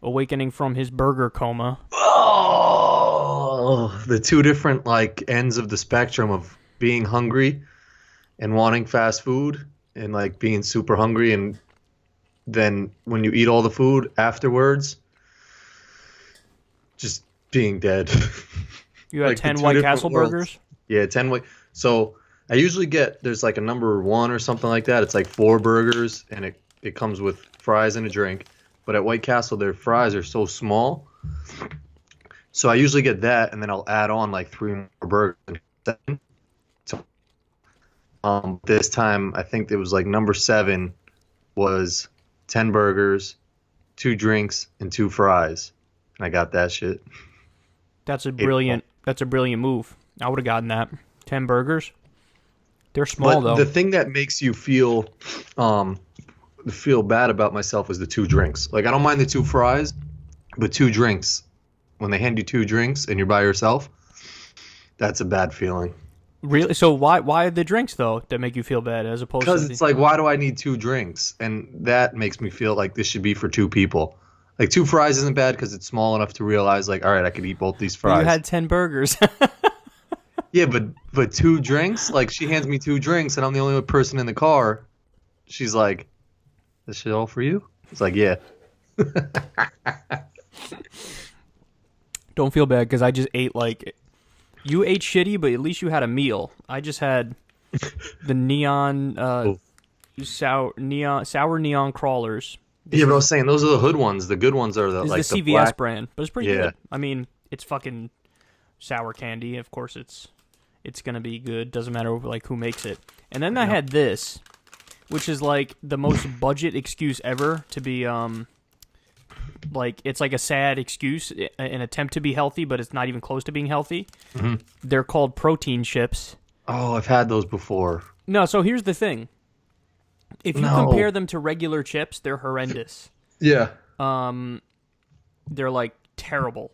awakening from his burger coma. Oh, the two different like ends of the spectrum of being hungry and wanting fast food and like being super hungry, and then when you eat all the food afterwards, just being dead. You had Like the 10 two White different Castle worlds. burgers? Yeah, 10 white. So I usually get, there's like a number one or something like that. It's like 4 burgers and it comes with fries and a drink. But at White Castle, their fries are so small. So I usually get that, and then I'll add on like 3 more burgers. So this time, I think it was like number 7 was 10 burgers, 2 drinks, and 2 fries. And I got that shit. That's a brilliant move. I would have gotten that. 10 burgers. They're small But though. the thing that makes you feel bad about myself is the 2 drinks. Like I don't mind the 2 fries, but 2 drinks. When they hand you 2 drinks and you're by yourself, that's a bad feeling. Really? So why the drinks though that make you feel bad as opposed to Because it's like, why do I need 2 drinks? And that makes me feel like this should be for 2 people. Like 2 fries isn't bad because it's small enough to realize like, all right, I could eat both these fries. You had 10 burgers. Yeah, but 2 drinks? Like she hands me 2 drinks and I'm the only person in the car. She's like, this shit all for you? It's like, yeah. Don't feel bad because I just ate like you ate shitty, but at least you had a meal. I just had the sour neon crawlers. Yeah, but I was saying those are the hood ones. The good ones are the This like is the the CVS black. brand, but it's pretty Yeah. good. I mean, it's fucking sour candy. Of course, it's gonna be good. Doesn't matter like who makes it. And then I had this, which is like the most budget excuse ever to be like it's like a sad excuse, an attempt to be healthy, but it's not even close to being healthy. Mm-hmm. They're called protein chips. Oh, I've had those before. No, so here's the thing. If you No. compare them to regular chips, they're horrendous. Yeah. They're like terrible.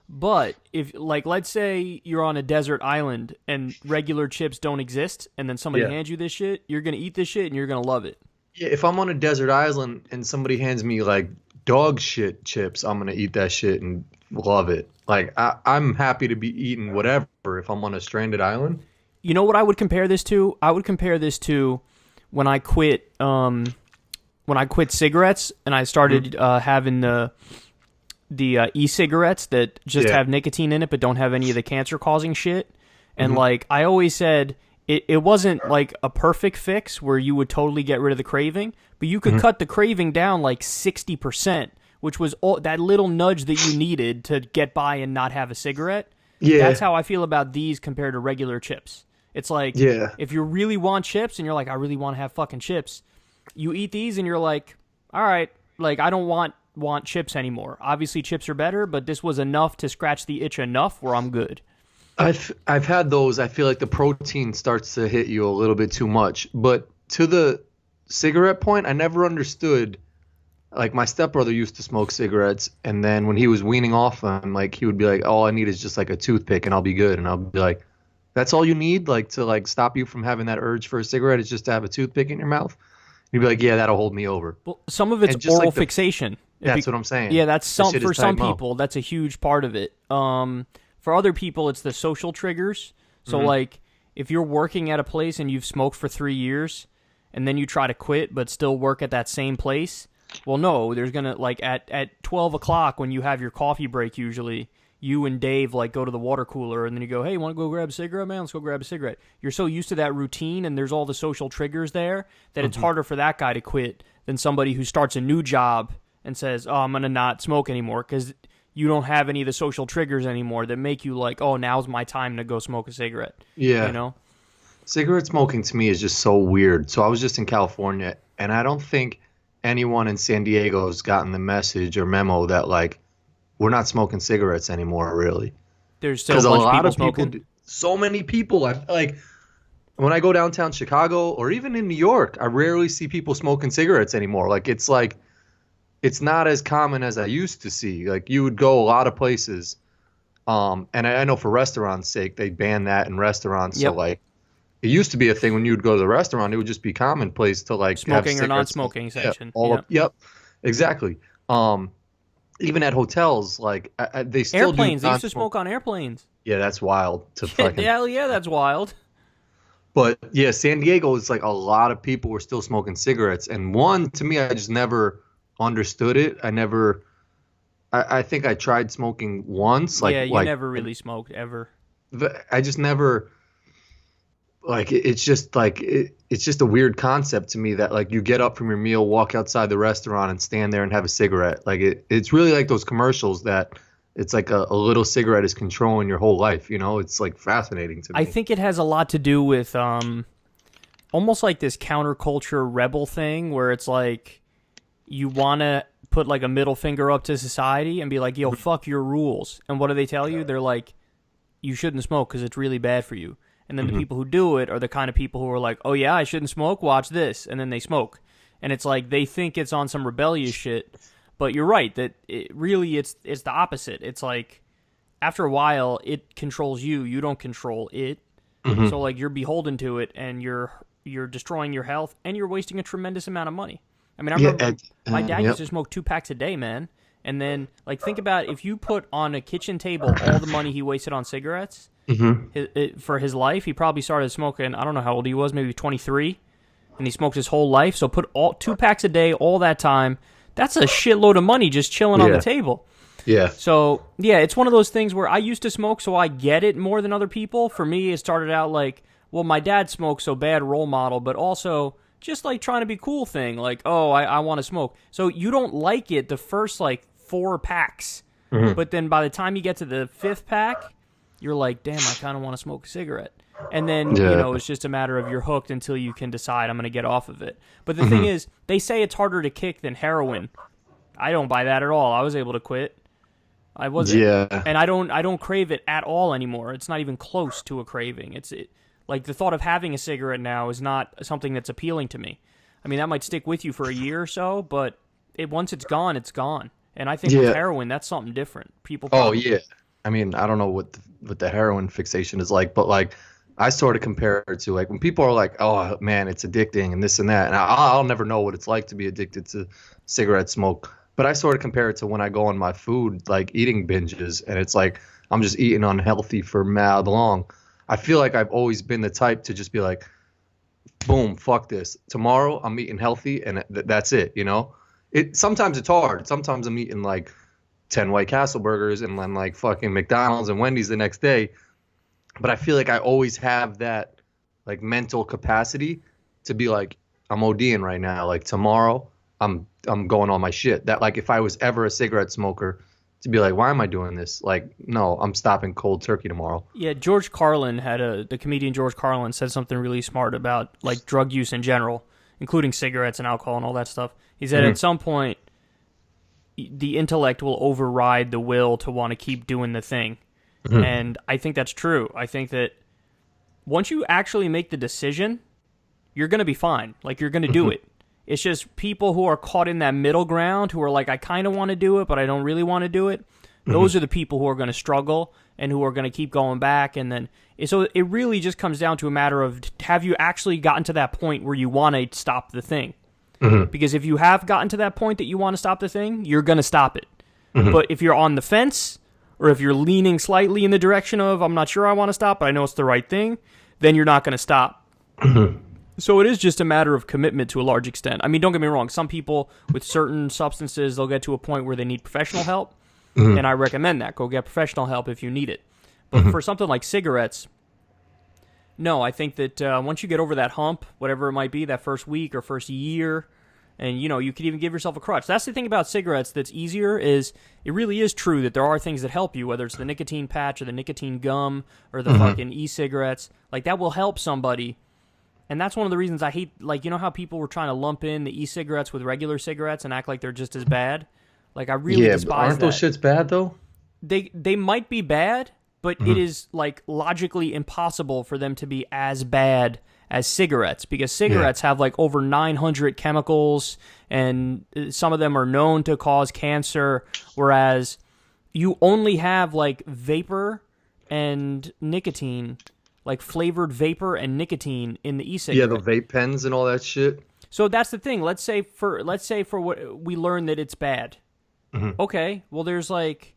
But if like let's say you're on a desert island and regular chips don't exist and then somebody Yeah. hands you this shit, you're going to eat this shit and you're going to love it. Yeah, if I'm on a desert island and somebody hands me like dog shit chips, I'm gonna eat that shit and love it. Like I'm happy to be eating whatever if I'm on a stranded island. You know what I would compare this to? I would compare this to when I quit cigarettes and I started having the e-cigarettes that just Yeah. have nicotine in it but don't have any of the cancer-causing shit. And like I always said, it wasn't like a perfect fix where you would totally get rid of the craving, but you could cut the craving down like 60%, which was all, that little nudge that you needed to get by and not have a cigarette. Yeah. That's how I feel about these compared to regular chips. It's like, Yeah. if you really want chips and you're like, I really want to have fucking chips, you eat these and you're like, all right, like I don't want chips anymore. Obviously chips are better, but this was enough to scratch the itch enough where I'm good. I've had those. I feel like the protein starts to hit you a little bit too much. But to the cigarette point, I never understood. Like my stepbrother used to smoke cigarettes, and then when he was weaning off them, like he would be like, "All I need is just like a toothpick, and I'll be good." And I'll be like, "That's all you need, like to like stop you from having that urge for a cigarette is just to have a toothpick in your mouth." And he'd be like, "Yeah, that'll hold me over." Well, some of it's And just oral like the- fixation. That's what I'm saying. Yeah, that's The some shit for is some tight mo. people. That's a huge part of it. For other people, it's the social triggers. So, like, if you're working at a place and you've smoked for 3 years, and then you try to quit but still work at that same place, well, no, there's gonna like at 12 o'clock when you have your coffee break. Usually, you and Dave like go to the water cooler, and then you go, "Hey, want to go grab a cigarette, man? Let's go grab a cigarette." You're so used to that routine, and there's all the social triggers there that it's harder for that guy to quit than somebody who starts a new job and says, "Oh, I'm gonna not smoke anymore," because you don't have any of the social triggers anymore that make you like, "Oh, now's my time to go smoke a cigarette." Yeah. You know? Cigarette smoking to me is just so weird. So I was just in California, and I don't think anyone in San Diego has gotten the message or memo that like we're not smoking cigarettes anymore, really. There's still Because a a bunch lot of of people people, smoking. so many people, I like when I go downtown Chicago or even in New York, I rarely see people smoking cigarettes anymore. Like it's not as common as I used to see. Like you would go a lot of places, and I know for restaurants' sake they ban that in restaurants. Yep. So like it used to be a thing when you would go to the restaurant, it would just be commonplace to like have Smoking or cigarettes. non-smoking Yeah, section. all Yep. up, yep, exactly. even at hotels, like they still do Airplanes. They used to non-smoke. smoke on airplanes. Yeah, that's wild to fucking. Hell yeah, that's wild. But yeah, San Diego is like a lot of people were still smoking cigarettes, and one to me, I just never understood it. I never. I think I tried smoking once, Yeah, you like never really smoked ever. I just never like it's just like it's just a weird concept to me that like you get up from your meal, walk outside the restaurant, and stand there and have a cigarette. Like it's really like those commercials that it's like a little cigarette is controlling your whole life. You know, it's like fascinating to me. I think it has a lot to do with almost like this counterculture rebel thing where it's like you want to put like a middle finger up to society and be like, yo, fuck your rules. And what do they tell you? They're like, you shouldn't smoke because it's really bad for you. And then the people who do it are the kind of people who are like, oh yeah, I shouldn't smoke, watch this. And then they smoke. And it's like they think it's on some rebellious shit. But you're right, that it's the opposite. It's like after a while, it controls you. You don't control it. So like you're beholden to it and you're destroying your health and you're wasting a tremendous amount of money. I mean, I remember my dad used to smoke 2 packs a day, man. And then, like, think about if you put on a kitchen table all the money he wasted on cigarettes for his life. He probably started smoking, I don't know how old he was, maybe 23. And he smoked his whole life. So put 2 packs a day all that time. That's a shitload of money just chilling on the table. Yeah. So, yeah, it's one of those things where I used to smoke, so I get it more than other people. For me, it started out like, well, my dad smoked, so bad role model, but also just like trying to be cool thing. Like, oh, I want to smoke. So you don't like it the first like 4 packs. But then by the time you get to the 5th pack, you're like, damn, I kind of want to smoke a cigarette. And then, you know, it's just a matter of you're hooked until you can decide I'm going to get off of it. But the thing is, they say it's harder to kick than heroin. I don't buy that at all. I was able to quit. I wasn't. Yeah. And I don't crave it at all anymore. It's not even close to a craving. Like the thought of having a cigarette now is not something that's appealing to me. I mean, that might stick with you for a year or so, but once it's gone, it's gone. And I think with heroin, that's something different. People. Oh yeah. I mean, I don't know what the heroin fixation is like, but like I sort of compare it to like when people are like, oh man, it's addicting and this and that, and I'll never know what it's like to be addicted to cigarette smoke. But I sort of compare it to when I go on my food, like eating binges, and it's like I'm just eating unhealthy for mad long. I feel like I've always been the type to just be like, boom, fuck this. Tomorrow I'm eating healthy, and that's it, you know? Sometimes it's hard. Sometimes I'm eating like 10 White Castle burgers and then like fucking McDonald's and Wendy's the next day. But I feel like I always have that like mental capacity to be like, I'm ODing right now. Like tomorrow I'm going on my shit. That like if I was ever a cigarette smoker, to be like, why am I doing this? Like, no, I'm stopping cold turkey tomorrow. Yeah, George Carlin the comedian George Carlin said something really smart about like drug use in general, including cigarettes and alcohol and all that stuff. He said at some point, the intellect will override the will to want to keep doing the thing. And I think that's true. I think that once you actually make the decision, you're going to be fine. Like, you're going to do it. It's just people who are caught in that middle ground who are like, I kind of want to do it, but I don't really want to do it. Those are the people who are going to struggle and who are going to keep going back. And then, so it really just comes down to a matter of, have you actually gotten to that point where you want to stop the thing? Because if you have gotten to that point that you want to stop the thing, you're going to stop it. But if you're on the fence, or if you're leaning slightly in the direction of, I'm not sure I want to stop, but I know it's the right thing, then you're not going to stop. So it is just a matter of commitment to a large extent. I mean, don't get me wrong. Some people with certain substances, they'll get to a point where they need professional help, and I recommend that. Go get professional help if you need it. But for something like cigarettes, no, I think that once you get over that hump, whatever it might be, that first week or first year, and, you know, you could even give yourself a crutch. That's the thing about cigarettes that's easier is it really is true that there are things that help you, whether it's the nicotine patch or the nicotine gum or the fucking e-cigarettes. Like, that will help somebody. And that's one of the reasons I hate, like, you know how people were trying to lump in the e-cigarettes with regular cigarettes and act like they're just as bad? Like, I really despise that. Aren't those shits bad, though? They might be bad, but it is, like, logically impossible for them to be as bad as cigarettes, because cigarettes have like over 900 chemicals, and some of them are known to cause cancer, whereas you only have like vapor and nicotine, like flavored vapor and nicotine in the e-cigarette. Yeah, the vape pens and all that shit. So that's the thing. Let's say for what we learn that it's bad, Okay, well, there's like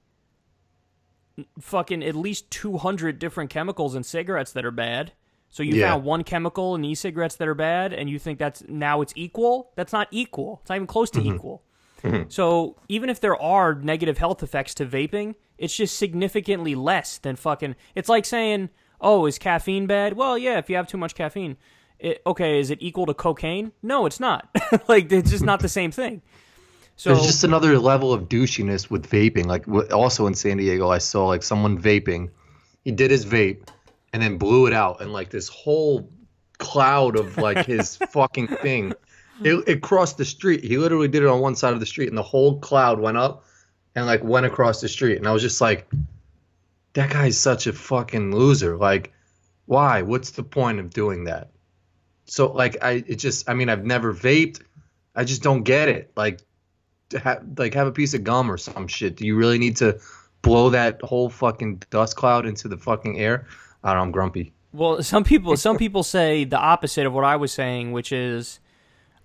fucking at least 200 different chemicals in cigarettes that are bad. So you found one chemical in e-cigarettes that are bad, and you think it's equal? That's not equal. It's not even close to equal. So even if there are negative health effects to vaping, it's just significantly less than fucking... It's like saying, oh, is caffeine bad? Well, yeah, if you have too much caffeine. Okay, is it equal to cocaine? No, it's not. Like, it's just not the same thing. So there's just another level of douchiness with vaping. Like, also in San Diego, I saw like someone vaping. He did his vape and then blew it out, and like this whole cloud of like his fucking thing, it crossed the street. He literally did it on one side of the street, and the whole cloud went up and like went across the street. And I was just like, that guy's such a fucking loser. Like, why? What's the point of doing that? So like, I mean, I've never vaped. I just don't get it. Like have a piece of gum or some shit. Do you really need to blow that whole fucking dust cloud into the fucking air? I don't know, I'm grumpy. Well, some people say the opposite of what I was saying, which is,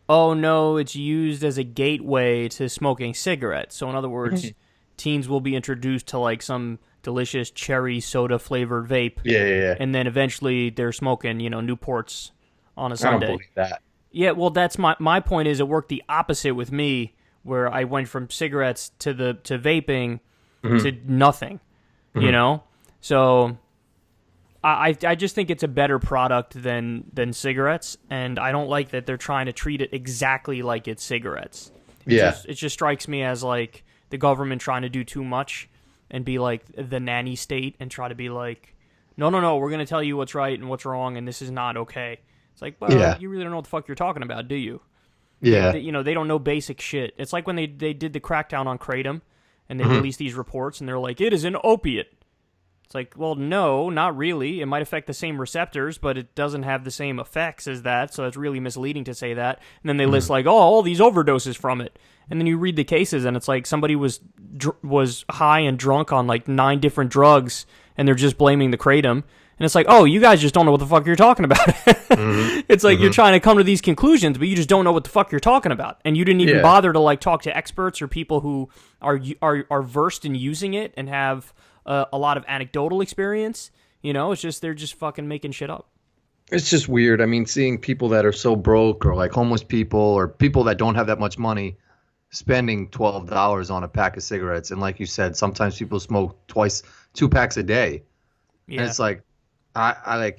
oh no, it's used as a gateway to smoking cigarettes. So in other words, teens will be introduced to like some delicious cherry soda flavored vape. Yeah. And then eventually they're smoking, Newports on a Sunday. I don't believe that. Yeah, well, that's my point is it worked the opposite with me, where I went from cigarettes to vaping to nothing, So I just think it's a better product than cigarettes, and I don't like that they're trying to treat it exactly like it's cigarettes. It just strikes me as like the government trying to do too much and be like the nanny state and try to be like, no, we're going to tell you what's right and what's wrong, and this is not okay. It's like, well, you really don't know what the fuck you're talking about, do you? Yeah. They don't know basic shit. It's like when they did the crackdown on Kratom, and they released these reports, and they're like, it is an opiate. It's like, well, no, not really. It might affect the same receptors, but it doesn't have the same effects as that, so it's really misleading to say that. And then they list like, all these overdoses from it. And then you read the cases, and it's like somebody was high and drunk on like 9 different drugs, and they're just blaming the Kratom. And it's like, oh, you guys just don't know what the fuck you're talking about. It's like you're trying to come to these conclusions, but you just don't know what the fuck you're talking about. And you didn't even bother to like talk to experts or people who are versed in using it and have a lot of anecdotal experience. It's just they're just fucking making shit up. It's just weird. I mean, seeing people that are so broke or like homeless people or people that don't have that much money spending $12 on a pack of cigarettes. And like you said, sometimes people smoke 2 packs a day. Yeah. And it's like, I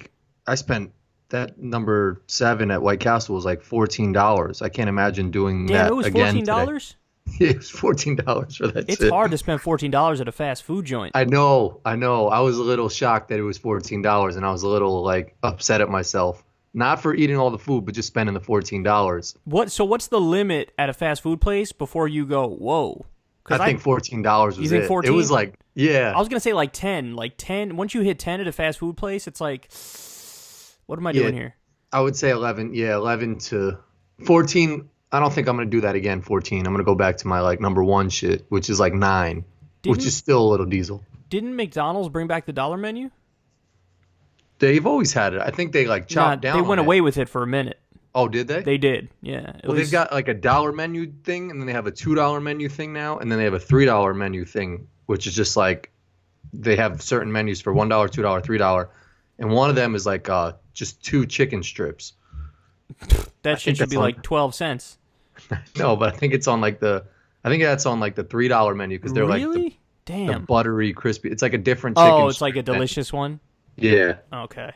spent that number 7 at White Castle was like $14. I can't imagine doing that again. It was $14? Yeah, it was $14 for that. It's hard to spend $14 at a fast food joint. I know. I was a little shocked that it was $14, and I was a little like upset at myself. Not for eating all the food, but just spending the $14. So what's the limit at a fast food place before you go, whoa? I think $14 was it. You think 14? It was like, yeah. I was going to say like 10. Like 10. Once you hit 10 at a fast food place, it's like, what am I doing here? I would say 11. Yeah, 11 to 14. I don't think I'm going to do that again, 14. I'm going to go back to my like number 1 shit, which is like 9, which is still a little diesel. Didn't McDonald's bring back the dollar menu? They've always had it. I think they like chopped down. They went away with it for a minute. Oh, did they? They did, yeah. They've got like a $1 menu thing, and then they have a $2 menu thing now, and then they have a $3 menu thing, which is just like they have certain menus for $1, $2, $3, and one of them is like just 2 chicken strips. That shit should be like 12 cents. No, but I think that's on like the $3 menu because they're like the buttery crispy. It's like a different chicken. Oh, it's like a delicious one. Yeah. Okay.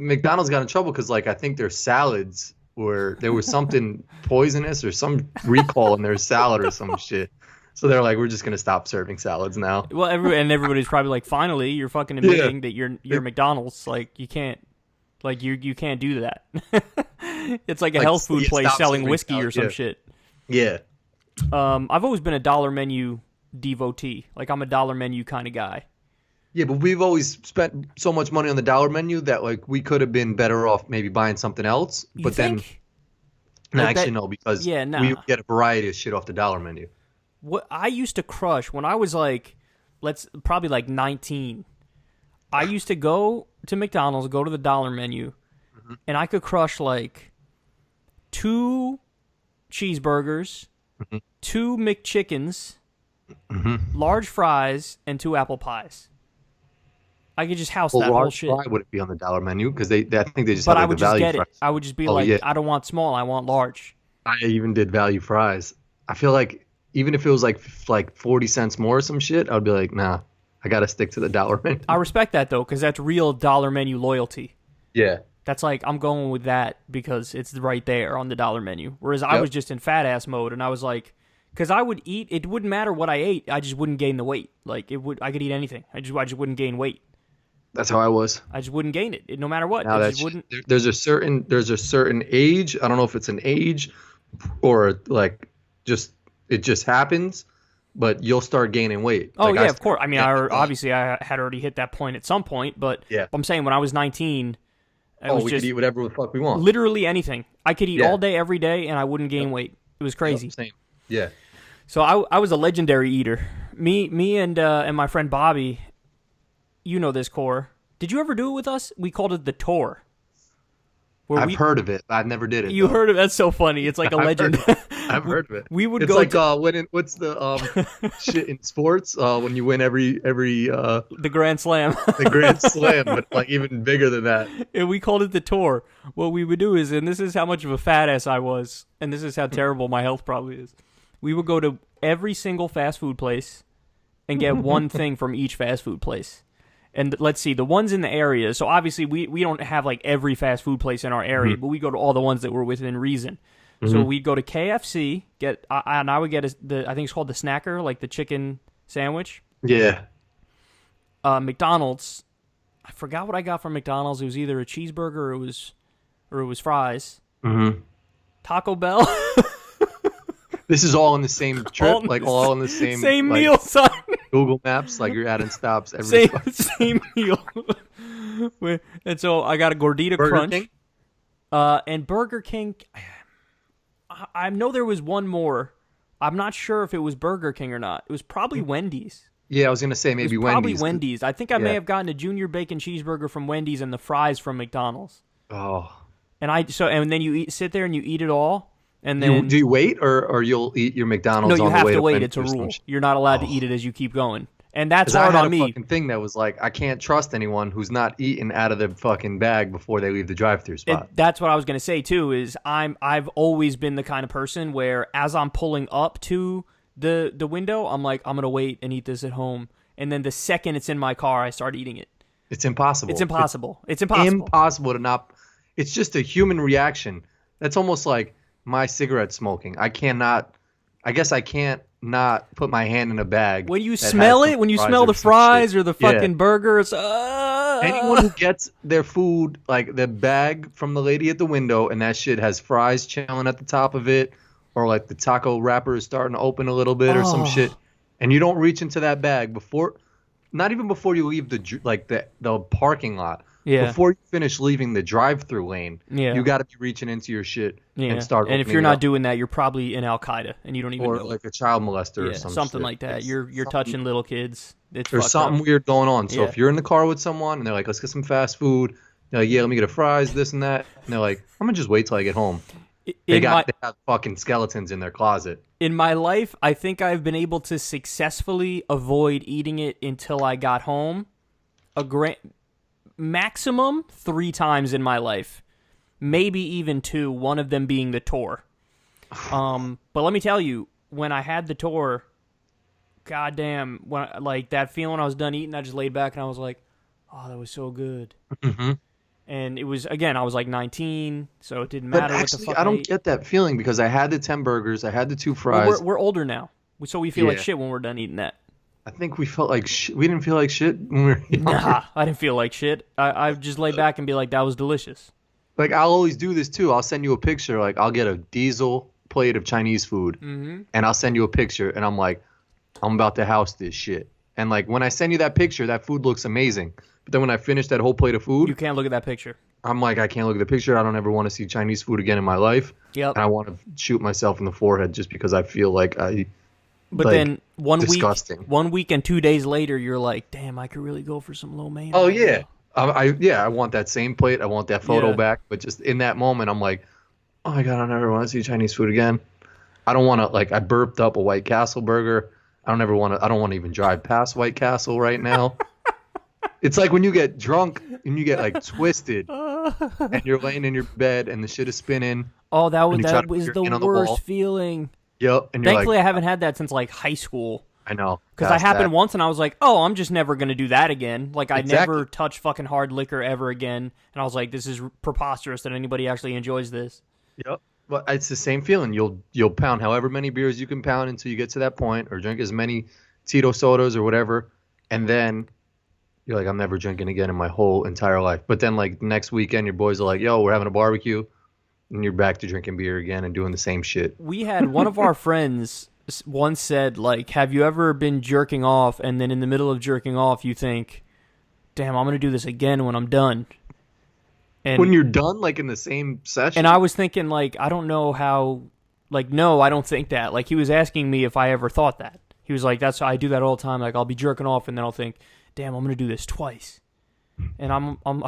McDonald's got in trouble because like I think their salads there was something poisonous or some recall in their salad or some shit. So they're like, we're just gonna stop serving salads now. Well, everybody's probably like, finally, you're fucking admitting that you're McDonald's. Like you can't, like you can't do that. It's like a health food place selling whiskey or some shit. Yeah. I've always been a dollar menu devotee. Like I'm a dollar menu kind of guy. Yeah, but we've always spent so much money on the dollar menu that like we could have been better off maybe buying something else. But then, no, because we get a variety of shit off the dollar menu. What I used to crush when I was like, probably like 19. I used to go to McDonald's, go to the dollar menu, and I could crush like 2 cheeseburgers, 2 McChickens, Mm-hmm. large fries, and 2 apple pies. I could just house Well, that whole large shit. fry wouldn't be on the dollar menu because I think they just But have I like would the just value get fries. it. I would just be Oh like, yeah, I don't want small, I want large. I even did value fries. I feel like even if it was like 40 cents more or some shit, I'd be like, nah, I gotta stick to the dollar menu. I respect that though, because that's real dollar menu loyalty. Yeah. That's like, I'm going with that because it's right there on the dollar menu. Whereas I was just in fat ass mode, and I was like, because I would eat, it wouldn't matter what I ate, I just wouldn't gain the weight. Like I could eat anything. I just wouldn't gain weight. That's how I was. I just wouldn't gain it, no matter what. Now It just wouldn't. there's a certain age. I don't know if it's an age or like it just happens, but you'll start gaining weight. Oh like yeah, of course. I mean, obviously I had already hit that point at some point, but Yeah. I'm saying when I was 19, it was we just could eat whatever the fuck we want. literally anything. I could eat Yeah. all day, every day, and I wouldn't gain weight. It was crazy. Same. Yeah. So I was a legendary eater. Me and my friend Bobby, you know this, Core. Did you ever do it with us? We called it the tour. I've heard of it. I never did it. You though. heard of it? That's so funny. It's like a legend. I've heard of it. We would it's go like to what's the shit in sports when you win every the Grand Slam. the Grand Slam, but like even bigger than that. And we called it the tour. What we would do is, and this is how much of a fat ass I was, and this is how terrible my health probably is. We would go to every single fast food place and get one thing from each fast food place. And let's see, the ones in the area. So obviously we don't have like every fast food place in our area, but we go to all the ones that were within reason. So we'd go to KFC, and I would get I think it's called the snacker, like the chicken sandwich. Yeah. McDonald's, I forgot what I got from McDonald's. It was either a cheeseburger or it was fries. Mm-hmm. Taco Bell. This is all in the same trip, all in the same like, meal, son. Google Maps, like you're adding stops every Same meal. And so I got a gordita Burger crunch. King? And Burger King. I know there was one more. I'm not sure if it was Burger King or not. It was probably Wendy's. Yeah, I was gonna say maybe It was Wendy's. probably Wendy's. I think I may Yeah. have gotten a junior bacon cheeseburger from Wendy's and the fries from McDonald's. Oh. And then you sit there and you eat it all, and then Do you wait or you'll eat your McDonald's? no, you on the have way to wait. Wendy's It's a or some rule. shit? You're not allowed to eat it as you keep going, and that's 'Cause I hard had on a me. fucking thing that was like, I can't trust anyone who's not eating out of the fucking bag before they leave the drive-through spot. That's what I was gonna say too. Is I've always been the kind of person where as I'm pulling up to the window, I'm like, I'm gonna wait and eat this at home, and then the second it's in my car, I start eating it. It's impossible. It's impossible. It's impossible. Impossible to not. It's just a human reaction. That's almost like my cigarette smoking. I guess I can't not put my hand in a bag. When you that smell has it, some when you fries smell the some fries shit. or the Yeah. fucking burger, it's Anyone who gets their food, like the bag from the lady at the window, and that shit has fries chilling at the top of it, or like the taco wrapper is starting to open a little bit or some shit, and you don't reach into that bag not even before you leave the parking lot. Yeah. Before you finish leaving the drive-through lane, Yeah. you got to be reaching into your shit Yeah. and start. And if opening you're it not up. doing that, you're probably in Al Qaeda and you don't even or know. like a child molester Yeah, or something shit. like that. It's You're touching little kids. It's There's fucked something up. weird going on. So Yeah. if you're in the car with someone and they're like, let's get some fast food, you're like, yeah, let me get a fries, this and that. And they're like, I'm going to just wait till I get home. They have fucking skeletons in their closet. In my life, I think I've been able to successfully avoid eating it until I got home. Maximum 3 times in my life. Maybe even 2, one of them being the tour. But let me tell you, when I had the tour, goddamn, like that feeling I was done eating, I just laid back and I was like, oh, that was so good. Mm-hmm. And it was, again, I was like 19, so it didn't matter But what the actually, fuck I don't ate. get that feeling because I had the 10 burgers, I had the 2 Well, fries. we're older now, so we feel like Yeah. shit when we're done eating that. I think we felt like shit. We didn't feel like shit when we were young. Nah, I didn't feel like shit. I just lay back and be like, that was delicious. Like, I'll always do this too. I'll send you a picture. Like, I'll get a diesel plate of Chinese food, and I'll send you a picture, and I'm like, I'm about to house this shit. And, like, when I send you that picture, that food looks amazing. But then when I finish that whole plate of food, You can't look at that picture. I'm like, I can't look at the picture. I don't ever want to see Chinese food again in my life. Yep. And I want to shoot myself in the forehead just because I feel like But like, then disgusting. 1 week and 2 days later, you're like, damn, I could really go for some lo mein. Oh, yeah. I want that same plate. I want that photo Yeah. back. But just in that moment, I'm like, oh my God, I never want to see Chinese food again. I don't want to, like, I burped up a White Castle burger. I don't want to even drive past White Castle right now. It's like when you get drunk and you get like twisted and you're laying in your bed and the shit is spinning. Oh, that was the worst feeling. Yep. And you're thankfully, I haven't had that since like high school. I know. Because that happened once and I was like, oh, I'm just never going to do that again. Like, I never touch fucking hard liquor ever again. And I was like, this is preposterous that anybody actually enjoys this. Yep. But it's the same feeling. You'll pound however many beers you can pound until you get to that point, or drink as many Tito sodas or whatever, and then you're like, I'm never drinking again in my whole entire life. But then, like, next weekend, your boys are like, yo, we're having a barbecue, and you're back to drinking beer again and doing the same shit. We had one of our friends once said, like, have you ever been jerking off, and then in the middle of jerking off, you think, damn, I'm going to do this again when I'm done. And when you're done, like, in the same session? And I was thinking, like, I don't know how, like, no, I don't think that. Like, he was asking me if I ever thought that. He was like, I do that all the time. Like, I'll be jerking off, and then I'll think, damn, I'm going to do this twice. And I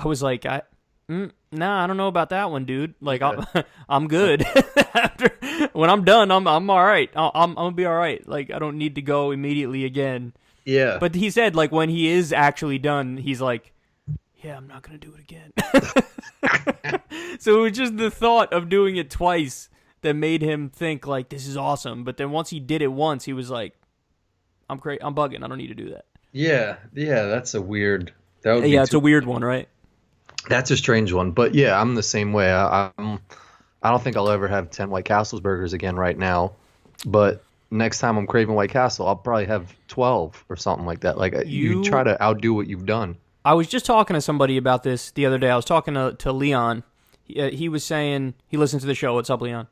was like, nah, I don't know about that one, dude. Like, yeah. I'm good. When I'm done, I'm all right. I'm going to be all right. Like, I don't need to go immediately again. Yeah. But he said, like, when he is actually done, he's like, yeah, I'm not going to do it again. So it was just the thought of doing it twice that made him think, like, this is awesome. But then once he did it once, he was like, I'm bugging. I don't need to do that. Yeah, that's a weird... it's a weird one, right? That's a strange one. But, yeah, I'm the same way. I don't think I'll ever have 10 White Castles burgers again right now. But next time I'm craving White Castle, I'll probably have 12 or something like that. Like, you try to outdo what you've done. I was just talking to somebody about this the other day. I was talking to Leon. He was saying, he listens to the show. What's up, Leon?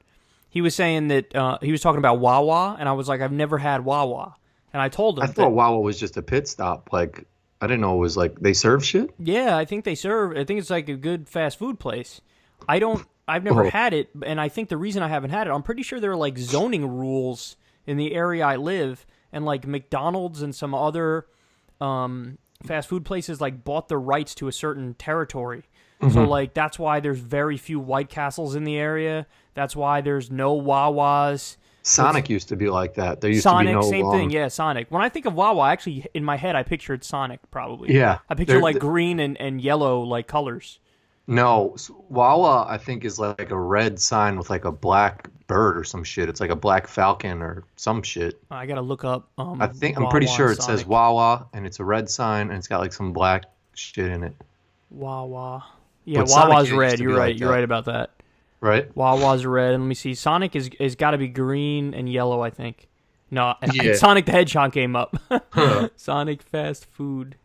He was saying that he was talking about Wawa, and I was like, I've never had Wawa. And I told him. I thought Wawa was just a pit stop. Like, I didn't know it was like, they serve shit? Yeah, I think they serve. I think it's like a good fast food place. I've never had it, and I think the reason I haven't had it, I'm pretty sure there are like zoning rules in the area I live, and like McDonald's and some other fast food places like bought the rights to a certain territory. Mm-hmm. So like that's why there's very few White Castles in the area. That's why there's no Wawas. Sonic used to be like that. There used Sonic, to be no same thing. Yeah, Sonic. When I think of Wawa, actually in my head I pictured Sonic probably. Yeah. I picture like green and yellow like colors. No, Wawa I think is like a red sign with like a black bird or some shit. It's like a black falcon or some shit. I gotta look up. I'm pretty sure it says Wawa and it's a red sign and it's got like some black shit in it. Wawa. Yeah, Wawa's red. You're right. You're right about that. Right. Wawa's red. And let me see. Sonic is got to be green and yellow, I think. No, yeah. Sonic the Hedgehog came up. Sonic fast food.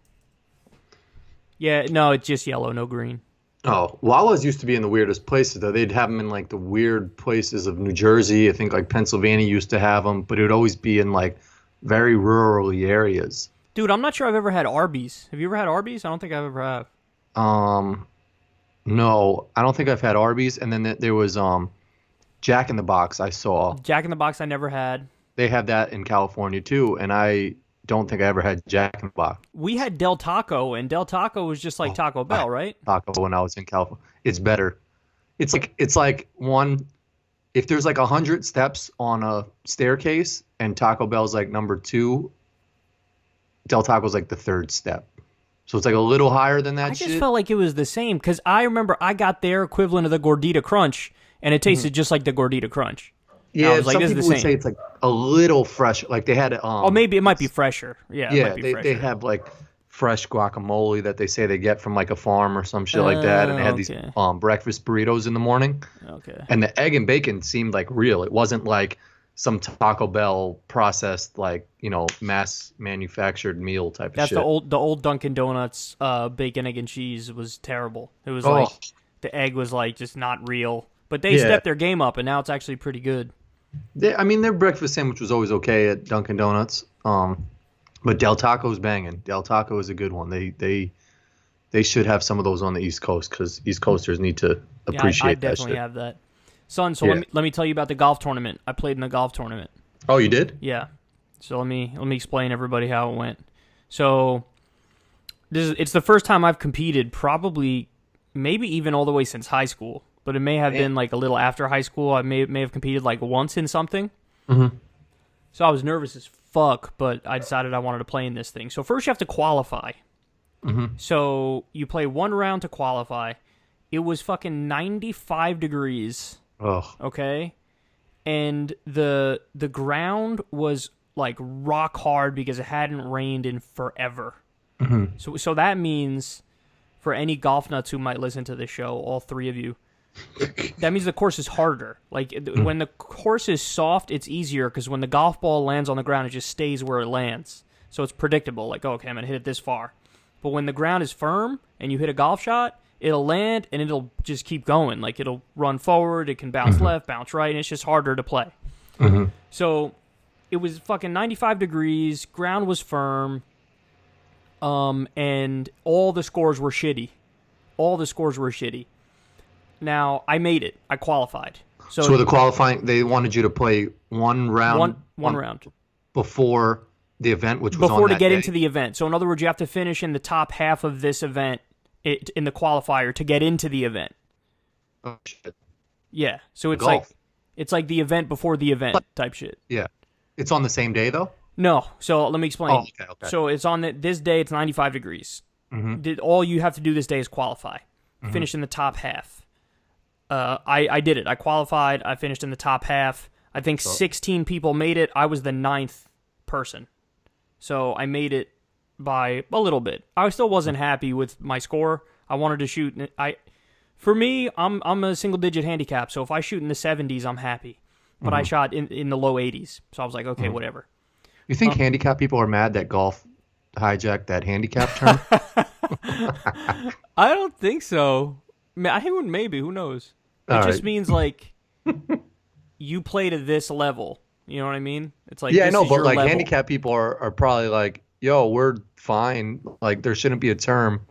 Yeah, no, it's just yellow, no green. Oh, Wawa's used to be in the weirdest places, though. They'd have them in, like, the weird places of New Jersey. I think, like, Pennsylvania used to have them, but it would always be in, like, very rural areas. Dude, I'm not sure I've ever had Arby's. Have you ever had Arby's? I don't think I've ever have. No, I don't think I've had Arby's. And then there was Jack in the Box I saw. Jack in the Box I never had. They have that in California, too, and I don't think I ever had Jack in the Box. We had Del Taco, and Del Taco was just like Taco Bell, right? Taco when I was in California. It's better. It's like one, if there's like 100 steps on a staircase and Taco Bell's like number 2, Del Taco's like the 3rd step. So it's like a little higher than that shit. I just felt like it was the same, because I remember I got their equivalent of the Gordita Crunch, and it tasted just like the Gordita Crunch. Yeah, some people would say it's like a little fresh. Like they had oh, maybe it might be fresher. Yeah, it might be fresher. They have like fresh guacamole that they say they get from like a farm or some shit like that, and they had these breakfast burritos in the morning. Okay. And the egg and bacon seemed like real. It wasn't like some Taco Bell processed, like, you know, mass manufactured meal type of shit. That's the old Dunkin' Donuts bacon, egg, and cheese was terrible. It was like the egg was like just not real. But they stepped their game up, and now it's actually pretty good. Their breakfast sandwich was always okay at Dunkin' Donuts. But Del Taco's banging. Del Taco is a good one. They should have some of those on the East Coast, because East Coasters need to appreciate that shit. I definitely have that. Son, so let me tell you about the golf tournament. I played in the golf tournament. Oh, you did? Yeah. So let me explain everybody how it went. So it's the first time I've competed, probably maybe even all the way since high school. But it may have been like a little after high school. I may have competed like once in something. Mm-hmm. So I was nervous as fuck, but I decided I wanted to play in this thing. So first you have to qualify. Mm-hmm. So you play one round to qualify. It was fucking 95 degrees. Oh. Okay? And the ground was like rock hard because it hadn't rained in forever. Mm-hmm. So that means, for any golf nuts who might listen to this show, all three of you, that means the course is harder. Like, when the course is soft, it's easier because when the golf ball lands on the ground, it just stays where it lands. So it's predictable. Like, okay, I'm going to hit it this far. But when the ground is firm and you hit a golf shot, it'll land and it'll just keep going. Like, it'll run forward, it can bounce left, bounce right, and it's just harder to play. Mm-hmm. So it was fucking 95 degrees, ground was firm, and all the scores were shitty. All the scores were shitty. Now, I made it. I qualified. So the qualifying, they wanted you to play one round? One round. Before the event, which was before on to that get day. into the event. So in other words, you have to finish in the top half of this event in the qualifier to get into the event. Oh, shit. Yeah. So it's Golf. like the event before the event type shit. Yeah. It's on the same day, though? No. So let me explain. Oh, okay. So it's on this day, it's 95 degrees. Mm-hmm. All you have to do this day is qualify. Finish in the top half. I did it. I qualified. I finished in the top half. I think 16 people made it. I was the 9th person. So I made it by a little bit. I still wasn't happy with my score. I wanted to shoot. For me, I'm a single digit handicap. So if I shoot in the 70s, I'm happy. But I shot in the low 80s. So I was like, okay, whatever. You think handicap people are mad that golf hijacked that handicap term? I don't think so. I think maybe. Who knows? It All just right. means like you play to this level. You know what I mean? It's like, Yeah, I this know, is but your like level. handicap people are probably like, yo, we're fine. Like there shouldn't be a term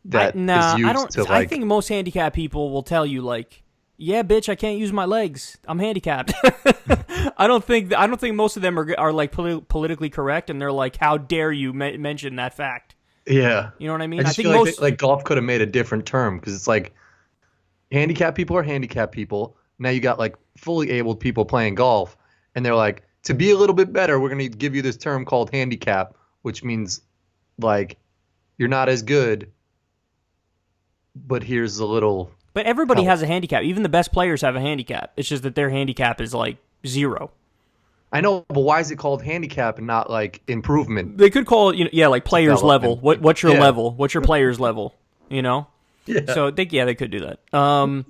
that is used to like. I think most handicap people will tell you like, yeah, bitch, I can't use my legs. I'm handicapped. I don't think most of them are like politically correct, and they're like, how dare you mention that fact? Yeah. You know what I mean? I just think feel most like golf could have made a different term because it's like handicap people are handicap people. Now you got like fully abled people playing golf, and they're like, to be a little bit better, we're going to give you this term called handicap, which means like you're not as good, but here's a little. But everybody help. has a handicap. Even the best players have a handicap. It's just that their handicap is like 0. I know, but why is it called handicap and not like improvement? They could call it, like player's level. What's your Yeah. level? What's your player's level? Yeah. So they could do that.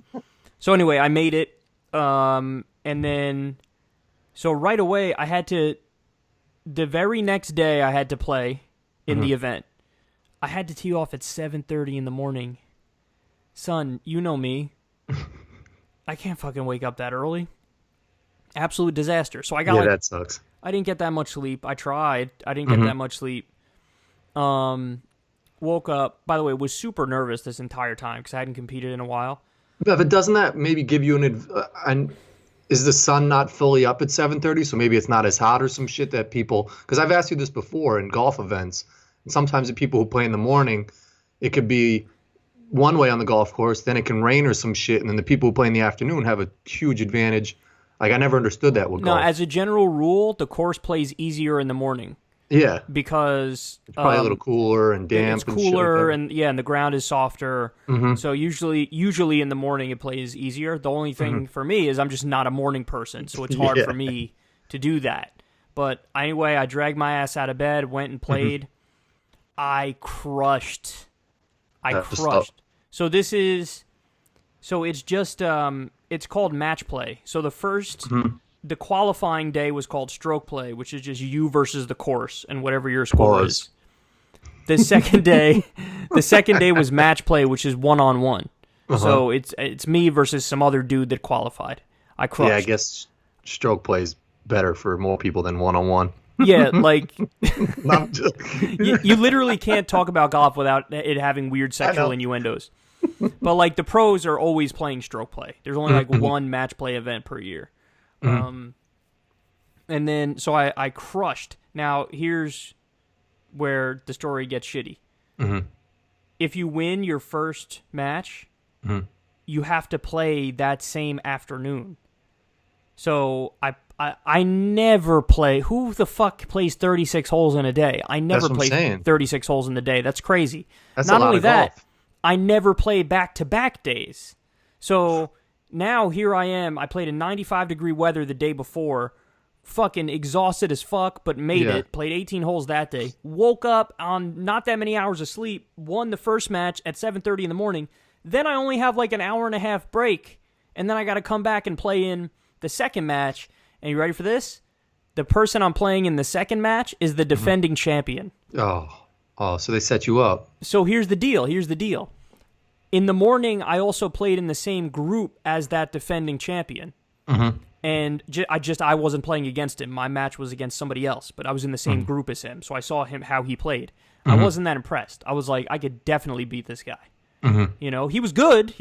So anyway, I made it, and then so right away I had to. The very next day I had to play in the event. I had to tee off at 7:30 in the morning. Son, you know me. I can't fucking wake up that early. Absolute disaster. So I got that sucks. I didn't get that much sleep. I tried. I didn't get that much sleep. Woke up. By the way, was super nervous this entire time because I hadn't competed in a while. But doesn't that maybe give you and is the sun not fully up at 7:30? So maybe it's not as hot or some shit that people. Because I've asked you this before in golf events. And sometimes the people who play in the morning, it could be one way on the golf course, then it can rain or some shit, and then the people who play in the afternoon have a huge advantage. Like I never understood that with golf. No, as a general rule, the course plays easier in the morning. Yeah, because it's probably a little cooler and damp. It's cooler and shit like and the ground is softer. So usually in the morning it plays easier. The only thing for me is I'm just not a morning person, so it's hard for me to do that. But anyway, I dragged my ass out of bed, went and played. I crushed. So it's just it's called match play. So the first. The qualifying day was called stroke play, which is just you versus the course and whatever your score is. The second day was match play, which is 1-on-1. So it's me versus some other dude that qualified. I crushed. Yeah, I guess stroke play is better for more people than 1-on-1. Yeah, like you literally can't talk about golf without it having weird sexual innuendos. But like the pros are always playing stroke play. There's only like one match play event per year. And then, so I crushed. Now, here's where the story gets shitty. If you win your first match, you have to play that same afternoon. So I never play. Who the fuck plays 36 holes in a day? I never play 36 holes in a day. That's crazy. That's Not a lot only of that, golf. I never play back-to-back days. So now here I am. I played in 95-degree weather the day before. Fucking exhausted as fuck, but made it. Played 18 holes that day. Woke up on not that many hours of sleep. Won the first match at 7:30 in the morning. Then I only have like an hour and a half break. And then I got to come back and play in the second match. And you ready for this? The person I'm playing in the second match is the defending champion. Oh, so they set you up. So here's the deal. In the morning, I also played in the same group as that defending champion. Mm-hmm. And I wasn't playing against him. My match was against somebody else, but I was in the same group as him. So I saw how he played. I wasn't that impressed. I was like, I could definitely beat this guy. Mm-hmm. You know, he was good.